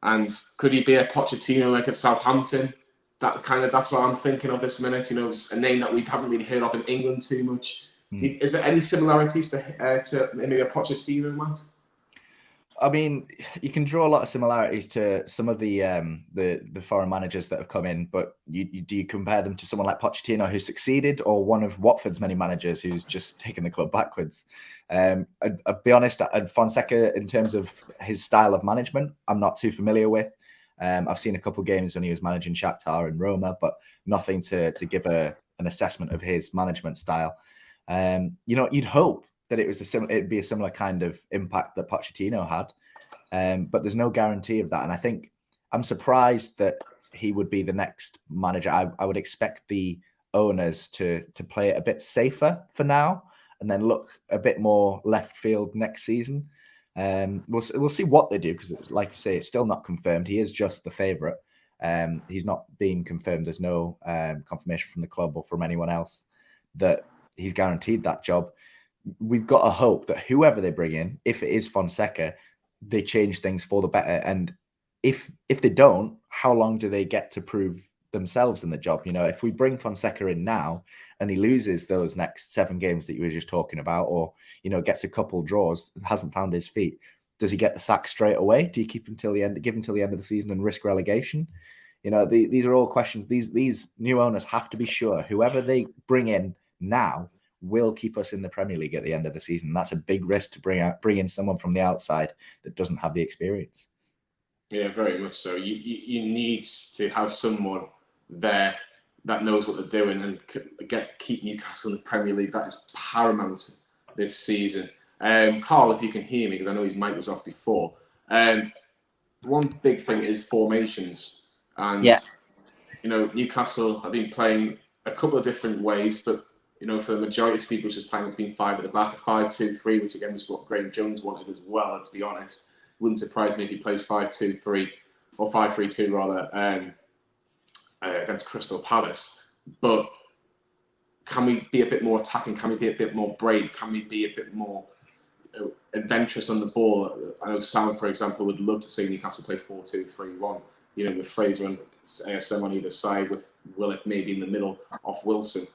And could he be a Pochettino like at Southampton? That's what I'm thinking of this minute. It's a name that we haven't really heard of in England too much. Is there any similarities to maybe a Pochettino, Matt? I mean, you can draw a lot of similarities to some of the foreign managers that have come in, but do you compare them to someone like Pochettino who succeeded, or one of Watford's many managers who's just taken the club backwards? I'll be honest, Fonseca, in terms of his style of management, I'm not too familiar with. I've seen a couple of games when he was managing Shakhtar and Roma, but nothing to give an assessment of his management style. You'd hope that it'd be a similar kind of impact that Pochettino had, but there's no guarantee of that. And I think I'm surprised that he would be the next manager. I would expect the owners to play it a bit safer for now, and then look a bit more left field next season. We'll see what they do, because, like I say, it's still not confirmed. He is just the favourite. He's not being confirmed. There's no confirmation from the club or from anyone else that he's guaranteed that job. We've got to hope that whoever they bring in, if it is Fonseca, they change things for the better. And if they don't, how long do they get to prove themselves in the job? If we bring Fonseca in now and he loses those next 7 games that you were just talking about, or gets a couple draws and hasn't found his feet, does he get the sack straight away? Do you keep him till the end, give him till the end of the season and risk relegation? These are all questions. These new owners have to be sure whoever they bring in now will keep us in the Premier League at the end of the season. That's a big risk to bring in someone from the outside that doesn't have the experience. Yeah, very much so. You need to have someone there that knows what they're doing and keep Newcastle in the Premier League. That is paramount this season. Carl, if you can hear me, because I know his mic was off before. One big thing is formations. And, Newcastle have been playing a couple of different ways, but, for the majority of Steve Bruce's time, it's been 5 at the back, 5-2-3, which again was what Graeme Jones wanted as well, let's be honest. Wouldn't surprise me if he plays 5-2-3 or 5-3-2 rather against Crystal Palace. But can we be a bit more attacking? Can we be a bit more brave? Can we be a bit more adventurous on the ball? I know Sam, for example, would love to see Newcastle play 4-2-3-1. With Fraser and ASM on either side, with Willock maybe in the middle off Wilson.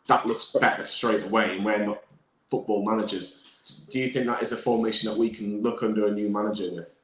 That looks better straight away, and we're not football managers. Do you think that is a formation that we can look under a new manager with?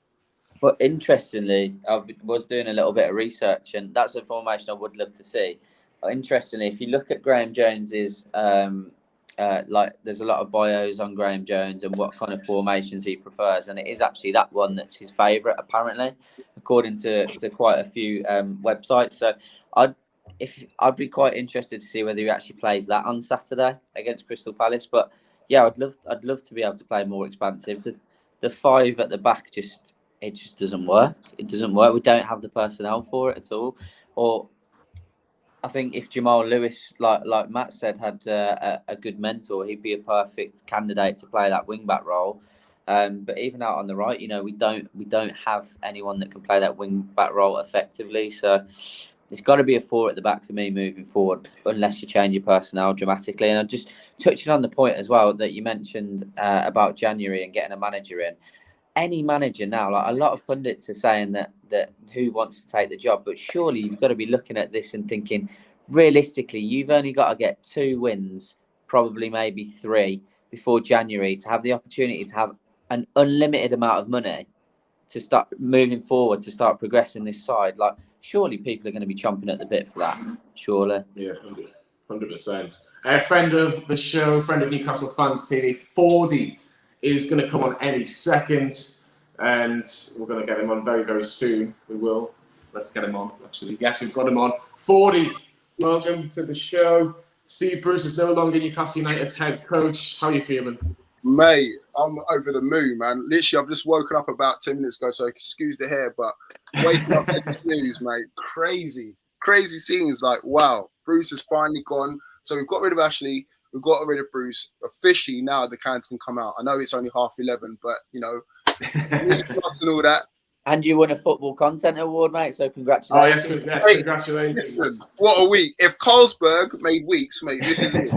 But interestingly, I was doing a little bit of research, and that's a formation I would love to see. But interestingly, if you look at Graeme Jones's, there's a lot of bios on Graeme Jones and what kind of formations he prefers, and it is actually that one that's his favourite, apparently, according to quite a few websites. So I'd be quite interested to see whether he actually plays that on Saturday against Crystal Palace. But yeah, I'd love to be able to play more expansive. The 5 at the back just doesn't work. It doesn't work. We don't have the personnel for it at all. Or I think if Jamal Lewis, like Matt said, had a good mentor, he'd be a perfect candidate to play that wing back role. But even out on the right, we don't have anyone that can play that wing back role effectively. So it's got to be a 4 at the back for me moving forward, unless you change your personnel dramatically. And I'm just touching on the point as well that you mentioned about January and getting a manager in. Any manager now, like a lot of pundits are saying that who wants to take the job, but surely you've got to be looking at this and thinking, realistically, you've only got to get 2 wins, probably maybe 3, before January to have the opportunity to have an unlimited amount of money to start moving forward, to start progressing this side. Like, surely people are going to be chomping at the bit for that, surely. Yeah, 100%. A friend of the show, friend of Newcastle Fans TV, 40, is going to come on any second, and we're going to get him on very, very soon. We will. Let's get him on, actually. Yes, we've got him on. 40, welcome to the show. Steve Bruce is no longer Newcastle United's head coach. How are you feeling? Mate, I'm over the moon, man. Literally, I've just woken up about 10 minutes ago, so excuse the hair, but waking up to this news, mate, crazy scenes. Like, wow, Bruce is finally gone. So we've got rid of Ashley. We've got rid of Bruce. Officially, now the cans can come out. I know it's only 11:30, but, plus and all that. And you won a football content award, mate, so congratulations. Oh, yes, hey, congratulations. Listen, what a week. If Carlsberg made weeks, mate, this is it.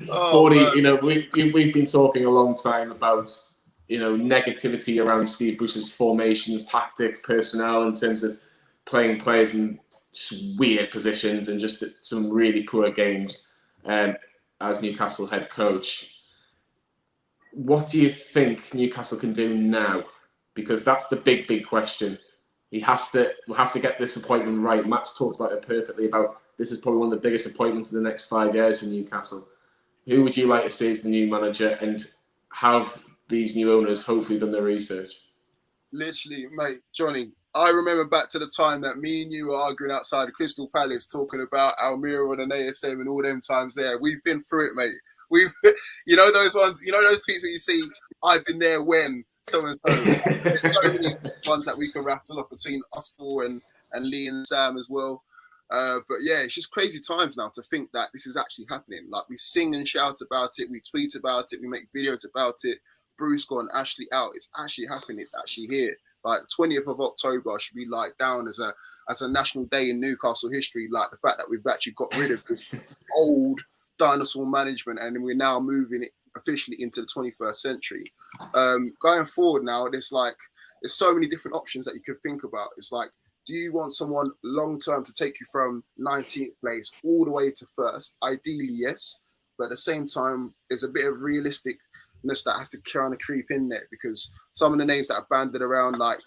40, we've been talking a long time about, negativity around Steve Bruce's formations, tactics, personnel, in terms of playing players in weird positions and just some really poor games as Newcastle head coach. What do you think Newcastle can do now? Because that's the big question. We'll have to get this appointment right. Matt's talked about it perfectly, about this is probably one of the biggest appointments in the next 5 years for Newcastle. Who would you like to see as the new manager, and have these new owners hopefully done their research? Literally, mate, Johnny, I remember back to the time that me and you were arguing outside of Crystal Palace, talking about Almira and ASM and all them times there. We've been through it, mate. We've, those ones, those tweets where you see, I've been there when so-and-so. There's so many ones that we can rattle off between us 4 and Lee and Sam as well. But yeah, it's just crazy times now to think that this is actually happening. Like, we sing and shout about it, we tweet about it, we make videos about it. Bruce gone, Ashley out. It's actually happening. It's actually here. Like, 20th of October should be like down as a national day in Newcastle history. Like, the fact that we've actually got rid of this old dinosaur management, and we're now moving it officially into the 21st century. Going forward now, there's so many different options that you could think about. It's like, do you want someone long-term to take you from 19th place all the way to first? Ideally, yes. But at the same time, there's a bit of realisticness that has to kind of creep in there, because some of the names that are banded around, like,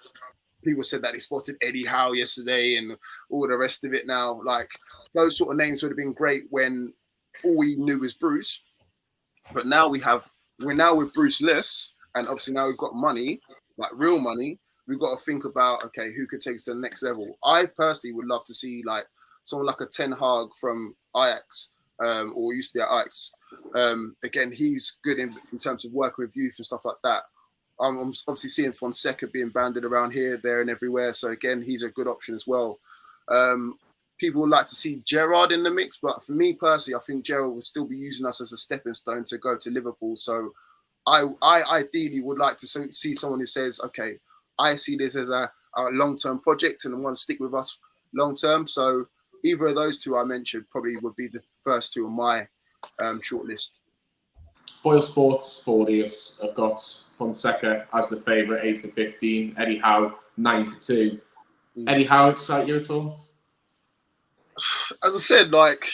people said that they spotted Eddie Howe yesterday and all the rest of it now. Like, those sort of names would have been great when all we knew was Bruce. But now we're now with Bruce less, and obviously now we've got money, like real money. We've got to think about, okay, who could take us to the next level. I personally would love to see like someone like a Ten Hag from Ajax, or used to be at Ajax. Again, he's good in terms of working with youth and stuff like that. I'm obviously seeing Fonseca being banded around here, there, and everywhere. So again, he's a good option as well. People would like to see Gerrard in the mix, but for me personally, I think Gerrard will still be using us as a stepping stone to go to Liverpool. So I ideally would like to see someone who says, okay, I see this as a long-term project and I want to stick with us long-term. So either of those two I mentioned probably would be the first two on my shortlist. Boyle Sports 40 have got Fonseca as the favourite, 8-15. Eddie Howe 9-2. Eddie Howe excite you at all? As I said, like,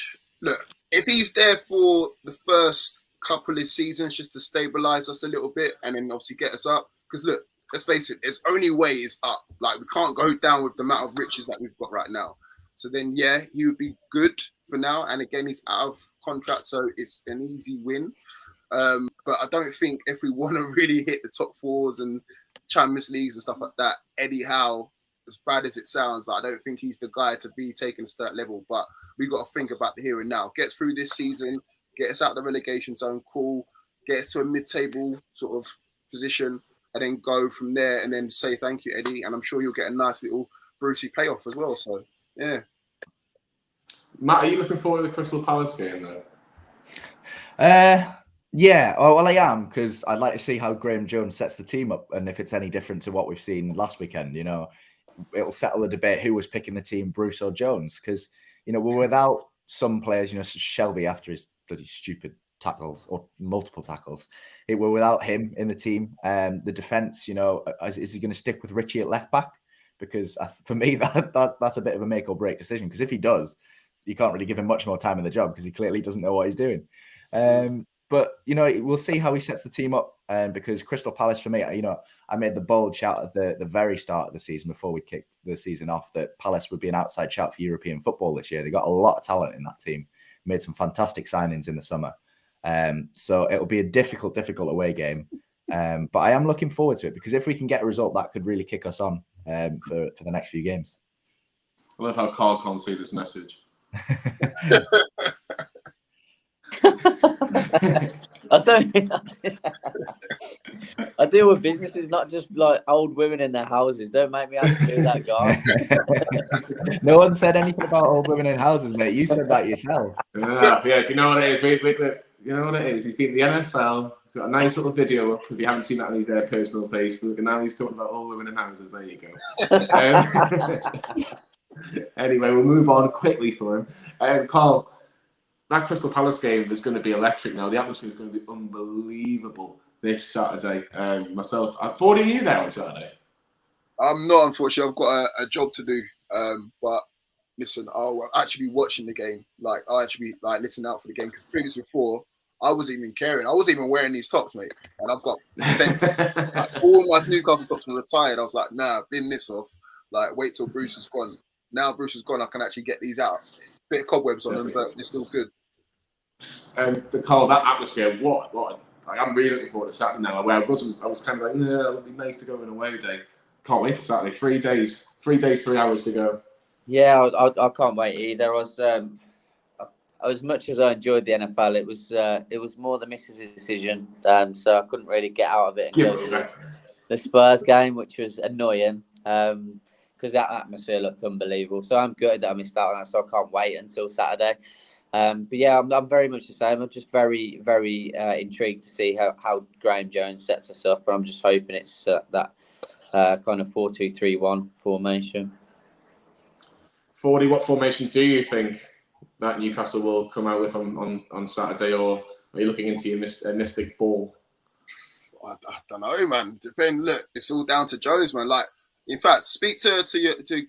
look, if he's there for the first couple of seasons just to stabilise us a little bit and then obviously get us up, because look, let's face it, there's only way is up. Like, we can't go down with the amount of riches that we've got right now. So then, yeah, he would be good for now. And again, he's out of contract, so it's an easy win. But I don't think if we want to really hit the top fours and Champions Leagues and stuff like that, Eddie Howe, as bad as it sounds, I don't think he's the guy to be taking us to that level. But we got to think about the here and now. Get through this season, get us out of the relegation zone, cool, get us to a mid-table sort of position, and then go from there and then say thank you, Eddie. And I'm sure you'll get a nice little Brucey payoff as well. So, yeah. Matt, are you looking forward to the Crystal Palace game, though? Yeah, well, I am, because I'd like to see how Graeme Jones sets the team up and if it's any different to what we've seen last weekend. You know, it'll settle the debate who was picking the team, Bruce or Jones, because, you know, we're without some players, you know, Shelby after his bloody stupid tackles or multiple tackles. We're without him in the team. The defence, you know, is he going to stick with Richie at left back? Because for me, that's a bit of a make or break decision, because if he does, you can't really give him much more time in the job because he clearly doesn't know what he's doing. But, you know, we'll see how he sets the team up. Because Crystal Palace, for me, you know, I made the bold shout at the very start of the season before we kicked the season off that Palace would be an outside shout for European football this year. They got a lot of talent in that team, made some fantastic signings in the summer. So it'll be a difficult away game. But I am looking forward to it, because if we can get a result, that could really kick us on for the next few games. I love how Carl can't see this message. I deal with businesses, not just like old women in their houses. Don't make me have to do that, guy. No one said anything about old women in houses, mate. You said that yourself. Yeah, do you know what it is? You know what it is? He's been in the NFL. He's got a nice little video up. If you haven't seen that on his personal Facebook, and now he's talking about old women in houses. There you go. Anyway, we'll move on quickly for him. Carl, that Crystal Palace game is going to be electric now. The atmosphere is going to be unbelievable this Saturday. Myself, 40 are you there on Saturday? I'm not, unfortunately. I've got a job to do. But listen, I'll actually be watching the game. Like, I'll actually be like listening out for the game, because previously before, I wasn't even caring. I wasn't even wearing these tops, mate. And I've got like, all my Newcastle tops were retired. I was like, nah, bin this off. Like, wait till Bruce is gone. Now Bruce is gone, I can actually get these out. Bit of cobwebs on them, but they're still good. Carl, that atmosphere, what? Like, I'm really looking forward to Saturday now. Where I was kind of like, no, it would be nice to go on an away day. Can't wait for Saturday. 3 days, 3 hours to go. Yeah, I can't wait either. As much as I enjoyed the NFL, it was more the missus' decision, so I couldn't really get out of it and go to the Spurs game, which was annoying. Because that atmosphere looked unbelievable. So I'm gutted that I missed out on that, so I can't wait until Saturday. But yeah, I'm very much the same. I'm just very, very intrigued to see how Graeme Jones sets us up. And I'm just hoping it's that kind of 4-2-3-1 formation. 40, what formation do you think that Newcastle will come out with on Saturday, or are you looking into your mystic ball? I don't know, man. Look, it's all down to Jones, man. Like, in fact, speak to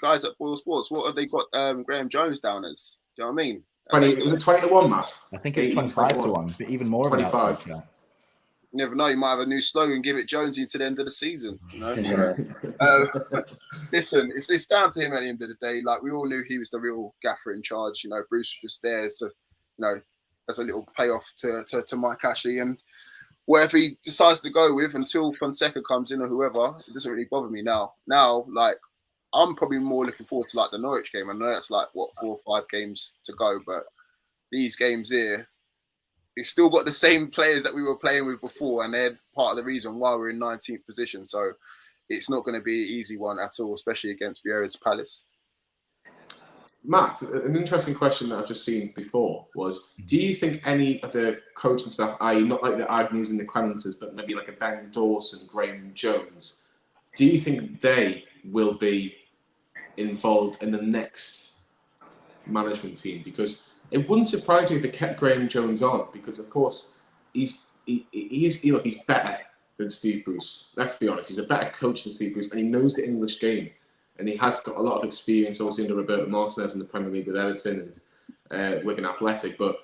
guys at Boyle Sports. What have they got Graeme Jones down as? Do you know what I mean? 20, was it 20-1, Matt? I think it's 25-1, but even more 25. Than that. You never know. You might have a new slogan. Give it Jonesy to the end of the season. You know. Listen, it's down to him at the end of the day. Like, we all knew he was the real gaffer in charge. You know, Bruce was just there. So, you know, as a little payoff to Mike Ashley. And whatever he decides to go with until Fonseca comes in or whoever, it doesn't really bother me now. Now, like, I'm probably more looking forward to like the Norwich game. I know that's like, what, 4 or 5 games to go, but these games here, it's still got the same players that we were playing with before, and they're part of the reason why we're in 19th position. So it's not going to be an easy one at all, especially against Vieira's Palace. Matt, an interesting question that I've just seen before was, do you think any of the coaching staff, i.e. not like the Agnews and the Clemences, but maybe like a Ben Dawson, Graeme Jones, do you think they will be involved in the next management team? Because it wouldn't surprise me if they kept Graeme Jones on, because of course he's better than Steve Bruce. Let's be honest, he's a better coach than Steve Bruce, and he knows the English game. And he has got a lot of experience, obviously, under Roberto Martinez in the Premier League with Everton and Wigan Athletic. But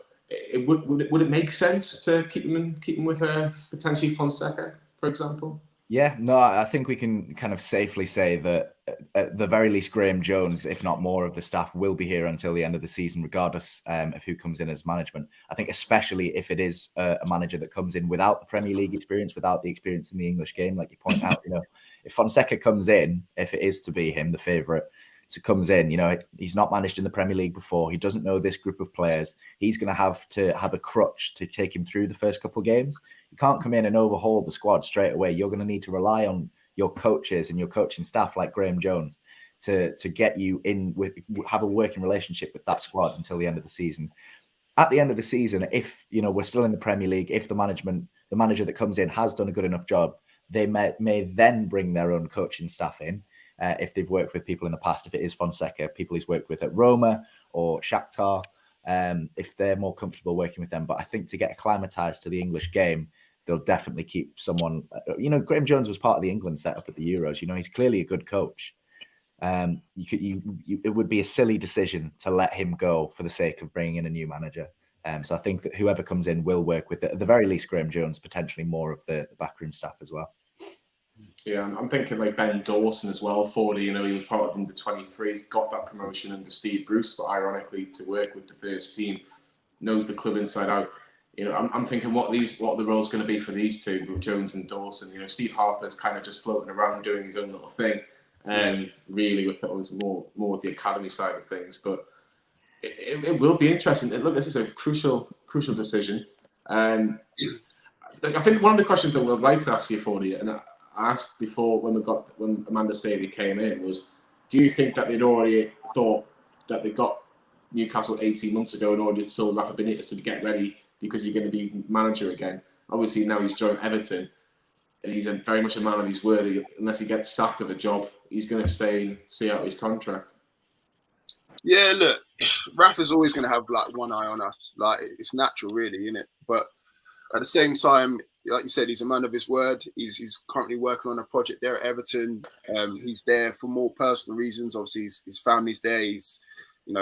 would it make sense to keep him with potentially Fonseca, for example? Yeah, no, I think we can kind of safely say that at the very least, Graeme Jones, if not more of the staff, will be here until the end of the season, regardless of who comes in as management. I think especially if it is a manager that comes in without the Premier League experience, without the experience in the English game, like you point out, if Fonseca comes in, if it is to be him, the favourite, comes in, he's not managed in the Premier League before. He doesn't know this group of players. He's going to have a crutch to take him through the first couple of games. You can't come in and overhaul the squad straight away. You're going to need to rely on your coaches and your coaching staff like Graeme Jones to get you in with, have a working relationship with that squad until the end of the season. At the end of the season, if we're still in the Premier League, if the manager that comes in has done a good enough job, they may then bring their own coaching staff in. If they've worked with people in the past, if it is Fonseca, people he's worked with at Roma or Shakhtar, if they're more comfortable working with them. But I think to get acclimatized to the English game, they'll definitely keep someone. Graeme Jones was part of the England setup at the Euros. He's clearly a good coach. It would be a silly decision to let him go for the sake of bringing in a new manager. So I think that whoever comes in will work with it. At the very least, Graeme Jones, potentially more of the backroom staff as well. Yeah, I'm thinking like Ben Dawson as well. 40, he was part of the 23s, got that promotion under Steve Bruce, but ironically to work with the first team, knows the club inside out. I'm thinking what the role's going to be for these two, with Jones and Dawson. Steve Harper's kind of just floating around doing his own little thing, and really with it was more with the academy side of things. But it will be interesting. Look, this is a crucial decision. I think one of the questions that we'd like to ask you, 40, and I asked before when Amanda Staley came in, was, do you think that they'd already thought that they got Newcastle 18 months ago and already told Rafa Benitez to get ready because you're going to be manager again? Obviously now he's joined Everton and he's very much a man of his word. Unless he gets sacked of a job, he's going to stay and see out his contract. Yeah, look, Rafa's always going to have like one eye on us. Like, it's natural, really, isn't it? But at the same time, like you said, he's a man of his word. He's currently working on a project there at Everton. He's there for more personal reasons. Obviously, his family's there. He's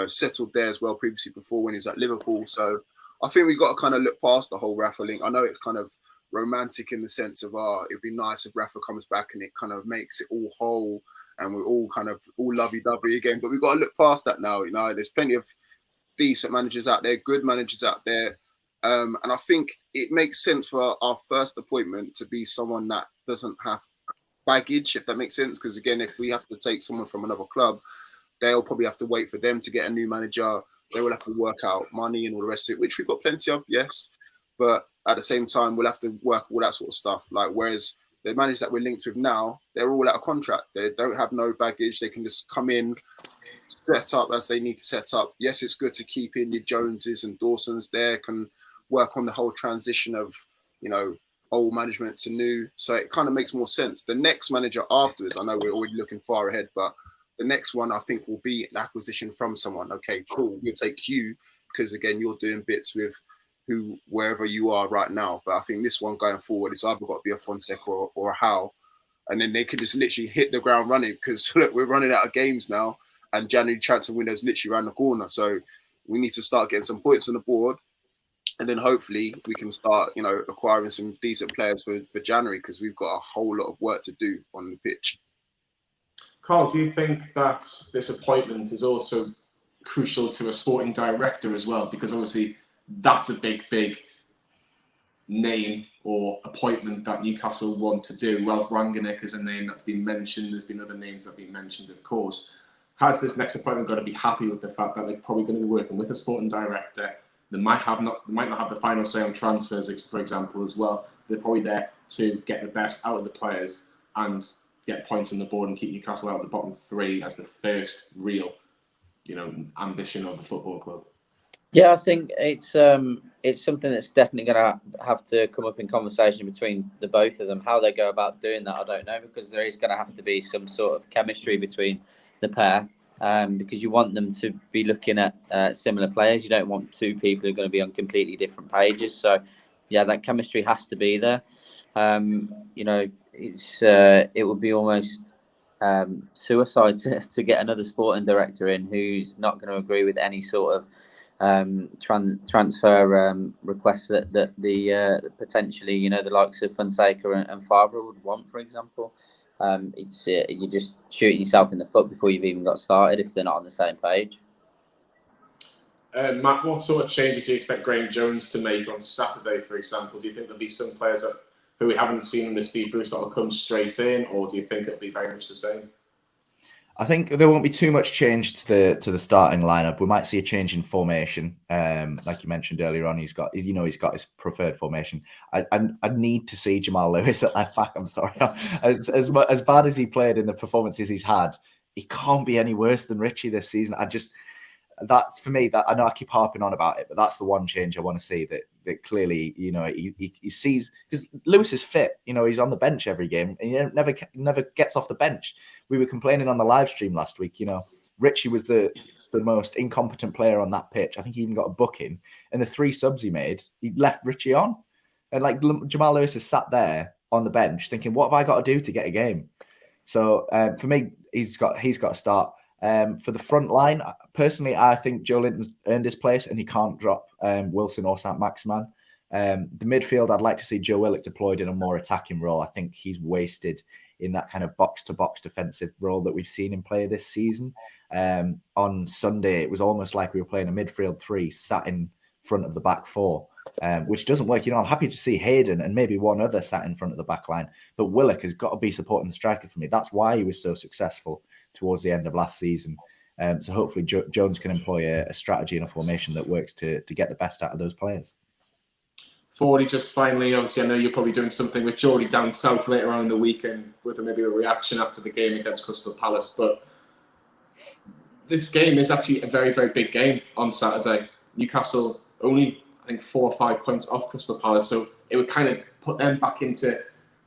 settled there as well previously before when he was at Liverpool. So I think we've got to kind of look past the whole Rafa link. I know it's kind of romantic in the sense of, it'd be nice if Rafa comes back and it kind of makes it all whole and we're all kind of all lovey-dovey again. But we've got to look past that now. There's plenty of decent managers out there, good managers out there. And I think it makes sense for our first appointment to be someone that doesn't have baggage, if that makes sense. Because again, if we have to take someone from another club, they'll probably have to wait for them to get a new manager. They will have to work out money and all the rest of it, which we've got plenty of, yes. But at the same time, we'll have to work all that sort of stuff. Like, whereas the managers that we're linked with now, they're all out of contract. They don't have no baggage. They can just come in, set up as they need to set up. Yes, it's good to keep in your Joneses and Dawsons there, can work on the whole transition of, old management to new. So it kind of makes more sense. The next manager afterwards, I know we're already looking far ahead, but the next one I think will be an acquisition from someone. Okay, cool. We'll take you because again, you're doing bits with wherever you are right now. But I think this one going forward is either got to be a Fonseca or a Howe. And then they could just literally hit the ground running because look, we're running out of games now and January transfer window is literally around the corner. So we need to start getting some points on the board. And then hopefully we can start, acquiring some decent players for January because we've got a whole lot of work to do on the pitch. Carl, do you think that this appointment is also crucial to a sporting director as well? Because obviously that's a big name or appointment that Newcastle want to do. Ralph Rangnick is a name that's been mentioned. There's been other names that have been mentioned, of course. Has this next appointment got to be happy with the fact that they're probably going to be working with a sporting director? They might not have the final say on transfers, for example, as well. They're probably there to get the best out of the players and get points on the board and keep Newcastle out of the bottom three as the first real, ambition of the football club. Yeah, I think it's something that's definitely going to have to come up in conversation between the both of them. How they go about doing that, I don't know, because there is going to have to be some sort of chemistry between the pair, because you want them to be looking at similar players. You don't want two people who are going to be on completely different pages. So, yeah, that chemistry has to be there. It would be almost suicide to get another sporting director in who's not going to agree with any sort of transfer requests that the potentially the likes of Fonseca and Favre would want, for example. You're just shooting yourself in the foot before you've even got started if they're not on the same page. Matt, what sort of changes do you expect Graeme Jones to make on Saturday, for example? Do you think there'll be some players who we haven't seen in this deep boost that will come straight in, or do you think it'll be very much the same? I think there won't be too much change to the starting lineup. We might see a change in formation, like you mentioned earlier on. He's got his preferred formation. I need to see Jamal Lewis at left back. I'm sorry, as bad as he played in the performances he's had, he can't be any worse than Richie this season. That for me, that I know I keep harping on about it, but that's the one change I want to see. That clearly, he sees, because Lewis is fit. He's on the bench every game, and he never gets off the bench. We were complaining on the live stream last week. Richie was the most incompetent player on that pitch. I think he even got a booking, and the 3 subs he made, he left Richie on, and Jamal Lewis is sat there on the bench thinking, what have I got to do to get a game? So for me, he's got to start. For the front line, personally, I think Joe Linton's earned his place and he can't drop Wilson or Saint-Maximin. The midfield, I'd like to see Joe Willock deployed in a more attacking role. I think he's wasted in that kind of box-to-box defensive role that we've seen him play this season. On Sunday, it was almost like we were playing a midfield 3 sat in front of the back 4, which doesn't work. I'm happy to see Hayden and maybe one other sat in front of the back line, but Willock has got to be supporting the striker for me. That's why he was so successful towards the end of last season. So hopefully Jones can employ a strategy and a formation that works to get the best out of those players. Fordy, just finally, obviously I know you're probably doing something with Geordie down south later on in the weekend with maybe a reaction after the game against Crystal Palace, but this game is actually a very, very big game on Saturday. Newcastle only, I think, 4 or 5 points off Crystal Palace, so it would kind of put them back into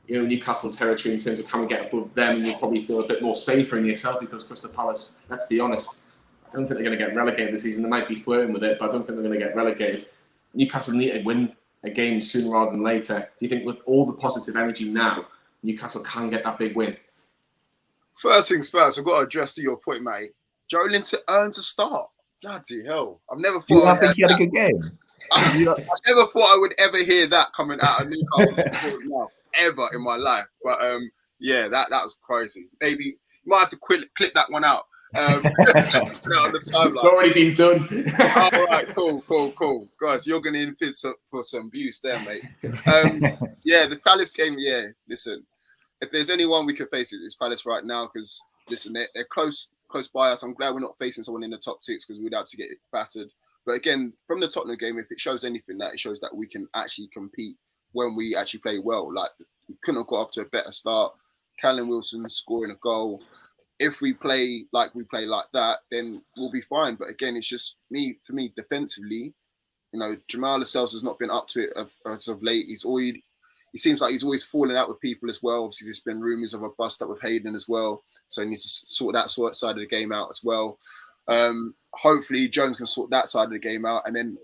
Newcastle territory in terms of can we get above them, and you'll probably feel a bit more safer in yourself because Crystal Palace, let's be honest, I don't think they're going to get relegated this season. They might be flirting with it, but I don't think they're going to get relegated. Newcastle need to win a game sooner rather than later. Do you think with all the positive energy now, Newcastle can get that big win? First things first, I've got to address to your point, mate. Joe Linton earned a start. Bloody hell. I've never thought I think he had a good game. I never thought I would ever hear that coming out of Newcastle now, ever in my life. But yeah, that was crazy. Maybe you might have to clip that one out. Put it on the timeline. It's already been done. All right, cool. Guys, you're going to infit for some views there, mate. Yeah, the Palace game, yeah, listen, if there's anyone we can face, it's Palace right now because, listen, they're close by us. I'm glad we're not facing someone in the top 6 because we'd have to get battered. But again, from the Tottenham game, if it shows anything, that it shows that we can actually compete when we actually play well. Like, we couldn't have got off to a better start. Callum Wilson scoring a goal. If we play like that, then we'll be fine. But again, it's just for me, defensively, Jamal Lascelles has not been up to it as of late. He seems like he's always falling out with people as well. Obviously, there's been rumours of a bust up with Hayden as well. So he needs to sort that side of the game out as well. Hopefully, Jones can sort that side of the game out. And then,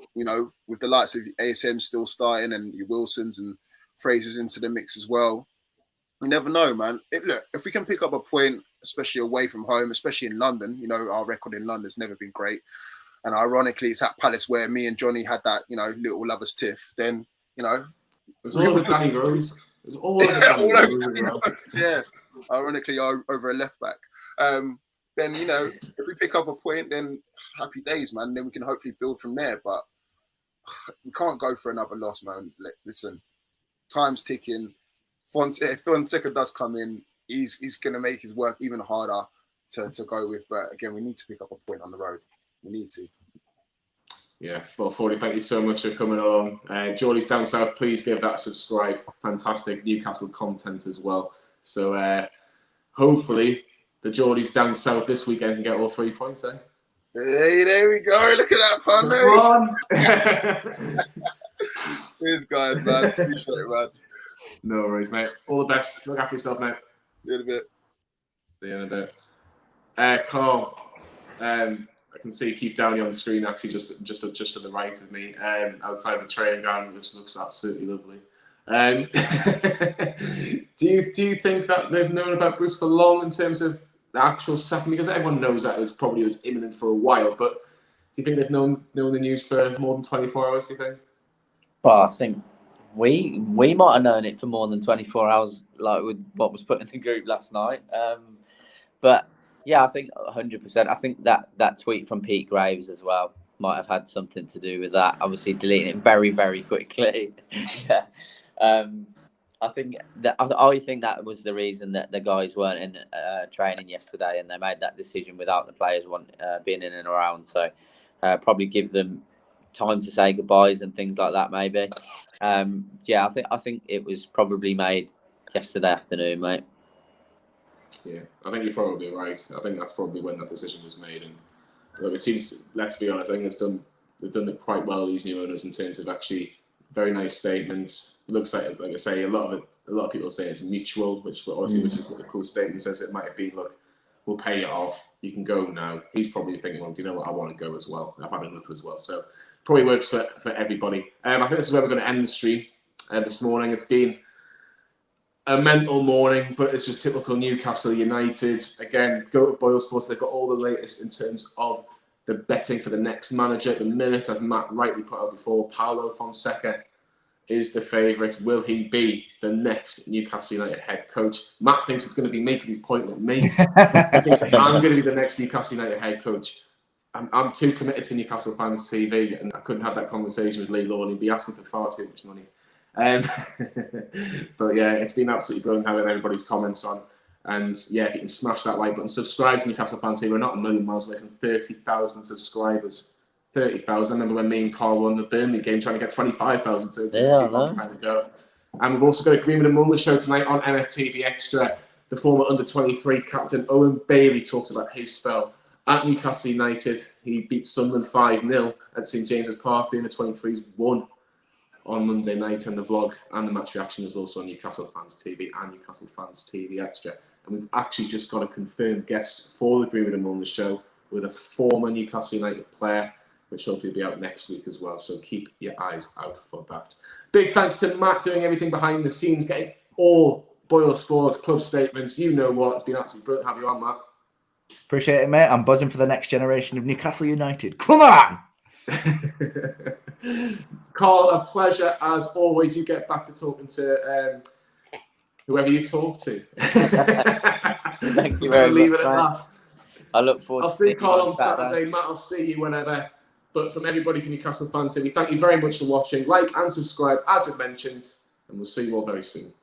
with the likes of ASM still starting and your Wilsons and Fraser's into the mix as well, you never know, man. Look, if we can pick up a point, especially away from home, especially in London, our record in London's never been great. And ironically, it's at Palace where me and Johnny had that, little lovers tiff. Then, It was all over Danny Rose. It was all over Danny Rose. Yeah, ironically, over a left back. Then, if we pick up a point, then happy days, man. Then we can hopefully build from there. But we can't go for another loss, man. Listen, time's ticking. If Fonseca does come in, he's going to make his work even harder to go with. But again, we need to pick up a point on the road. We need to. Yeah, well, 40, thank you so much for coming along. Geordie's Down South, please give that a subscribe. Fantastic Newcastle content as well. So hopefully the Geordies Down South this weekend can get all 3 points, eh? Hey, there we go. Look at that fun, mate. Cheers, guys, man. Appreciate it, man. No worries, mate. All the best. Look after yourself, mate. See you in a bit. See you in a bit. Carl, I can see Keith Downey on the screen, actually, just to the right of me, outside the training ground, which looks absolutely lovely. Do you think that they've known about Bruce for long in terms of the actual sacking? Because everyone knows that it was imminent for a while, but do you think they've known the news for more than 24 hours, do you think? Well, I think we might have known it for more than 24 hours, like with what was put in the group last night. But yeah, I think 100%. I think that tweet from Pete Graves as well might have had something to do with that. Obviously, deleting it very, very quickly. Yeah. I think that was the reason that the guys weren't in training yesterday, and they made that decision without the players being in and around. So probably give them time to say goodbyes and things like that, maybe. Yeah, I think it was probably made yesterday afternoon, mate. Yeah, I think you're probably right. I think that's probably when that decision was made. And look, it seems, let's be honest, I think they've done it quite well, these new owners, in terms of actually very nice statements. It looks like I say, a lot of people say it's mutual, which is what a cool statement says. It might have been, look, we'll pay it off. You can go now. He's probably thinking, well, do you know what? I want to go as well. I've had enough as well. So probably works for everybody. I think this is where we're going to end the stream this morning. It's been a mental morning, but it's just typical Newcastle United. Again, go to Boyle Sports. They've got all the latest in terms of the betting for the next manager. At the minute, as Matt rightly put out before, Paulo Fonseca is the favourite. Will he be the next Newcastle United head coach? Matt thinks it's going to be me because he's pointing at me. He thinks I'm going to be the next Newcastle United head coach. I'm too committed to Newcastle Fans TV, and I couldn't have that conversation with Lee Law. He'd be asking for far too much money. But yeah, it's been absolutely brilliant having everybody's comments on. And yeah, if you can smash that like button, subscribe to Newcastle Fans TV. We're not a million miles away from 30,000 subscribers. 30,000. I remember when me and Carl won the Burnley game, trying to get 25,000. So just a long time ago. And we've also got a Greenwood and Mulner show tonight on NFTV Extra. The former under-23 captain Owen Bailey talks about his spell at Newcastle United. He beat Sunderland 5-0 at St James's Park. The under-23s won on Monday night, and the vlog and the match reaction is also on Newcastle Fans TV and Newcastle Fans TV Extra. And we've actually just got a confirmed guest for the Greenwood and Mulner show with a former Newcastle United player, which hopefully will be out next week as well. So keep your eyes out for that. Big thanks to Matt doing everything behind the scenes, getting all Boyle Sports club statements. You know what? It's been absolutely brilliant to have you on, Matt. Appreciate it, mate. I'm buzzing for the next generation of Newcastle United. Come on! Carl, a pleasure as always. You get back to talking to whoever you talk to. Thank you very leave much. It at that. I look forward. I'll see Carl on Saturday. Matt, I'll see you whenever. But from everybody from Newcastle Fans TV, thank you very much for watching. Like and subscribe, as we've mentioned, and we'll see you all very soon.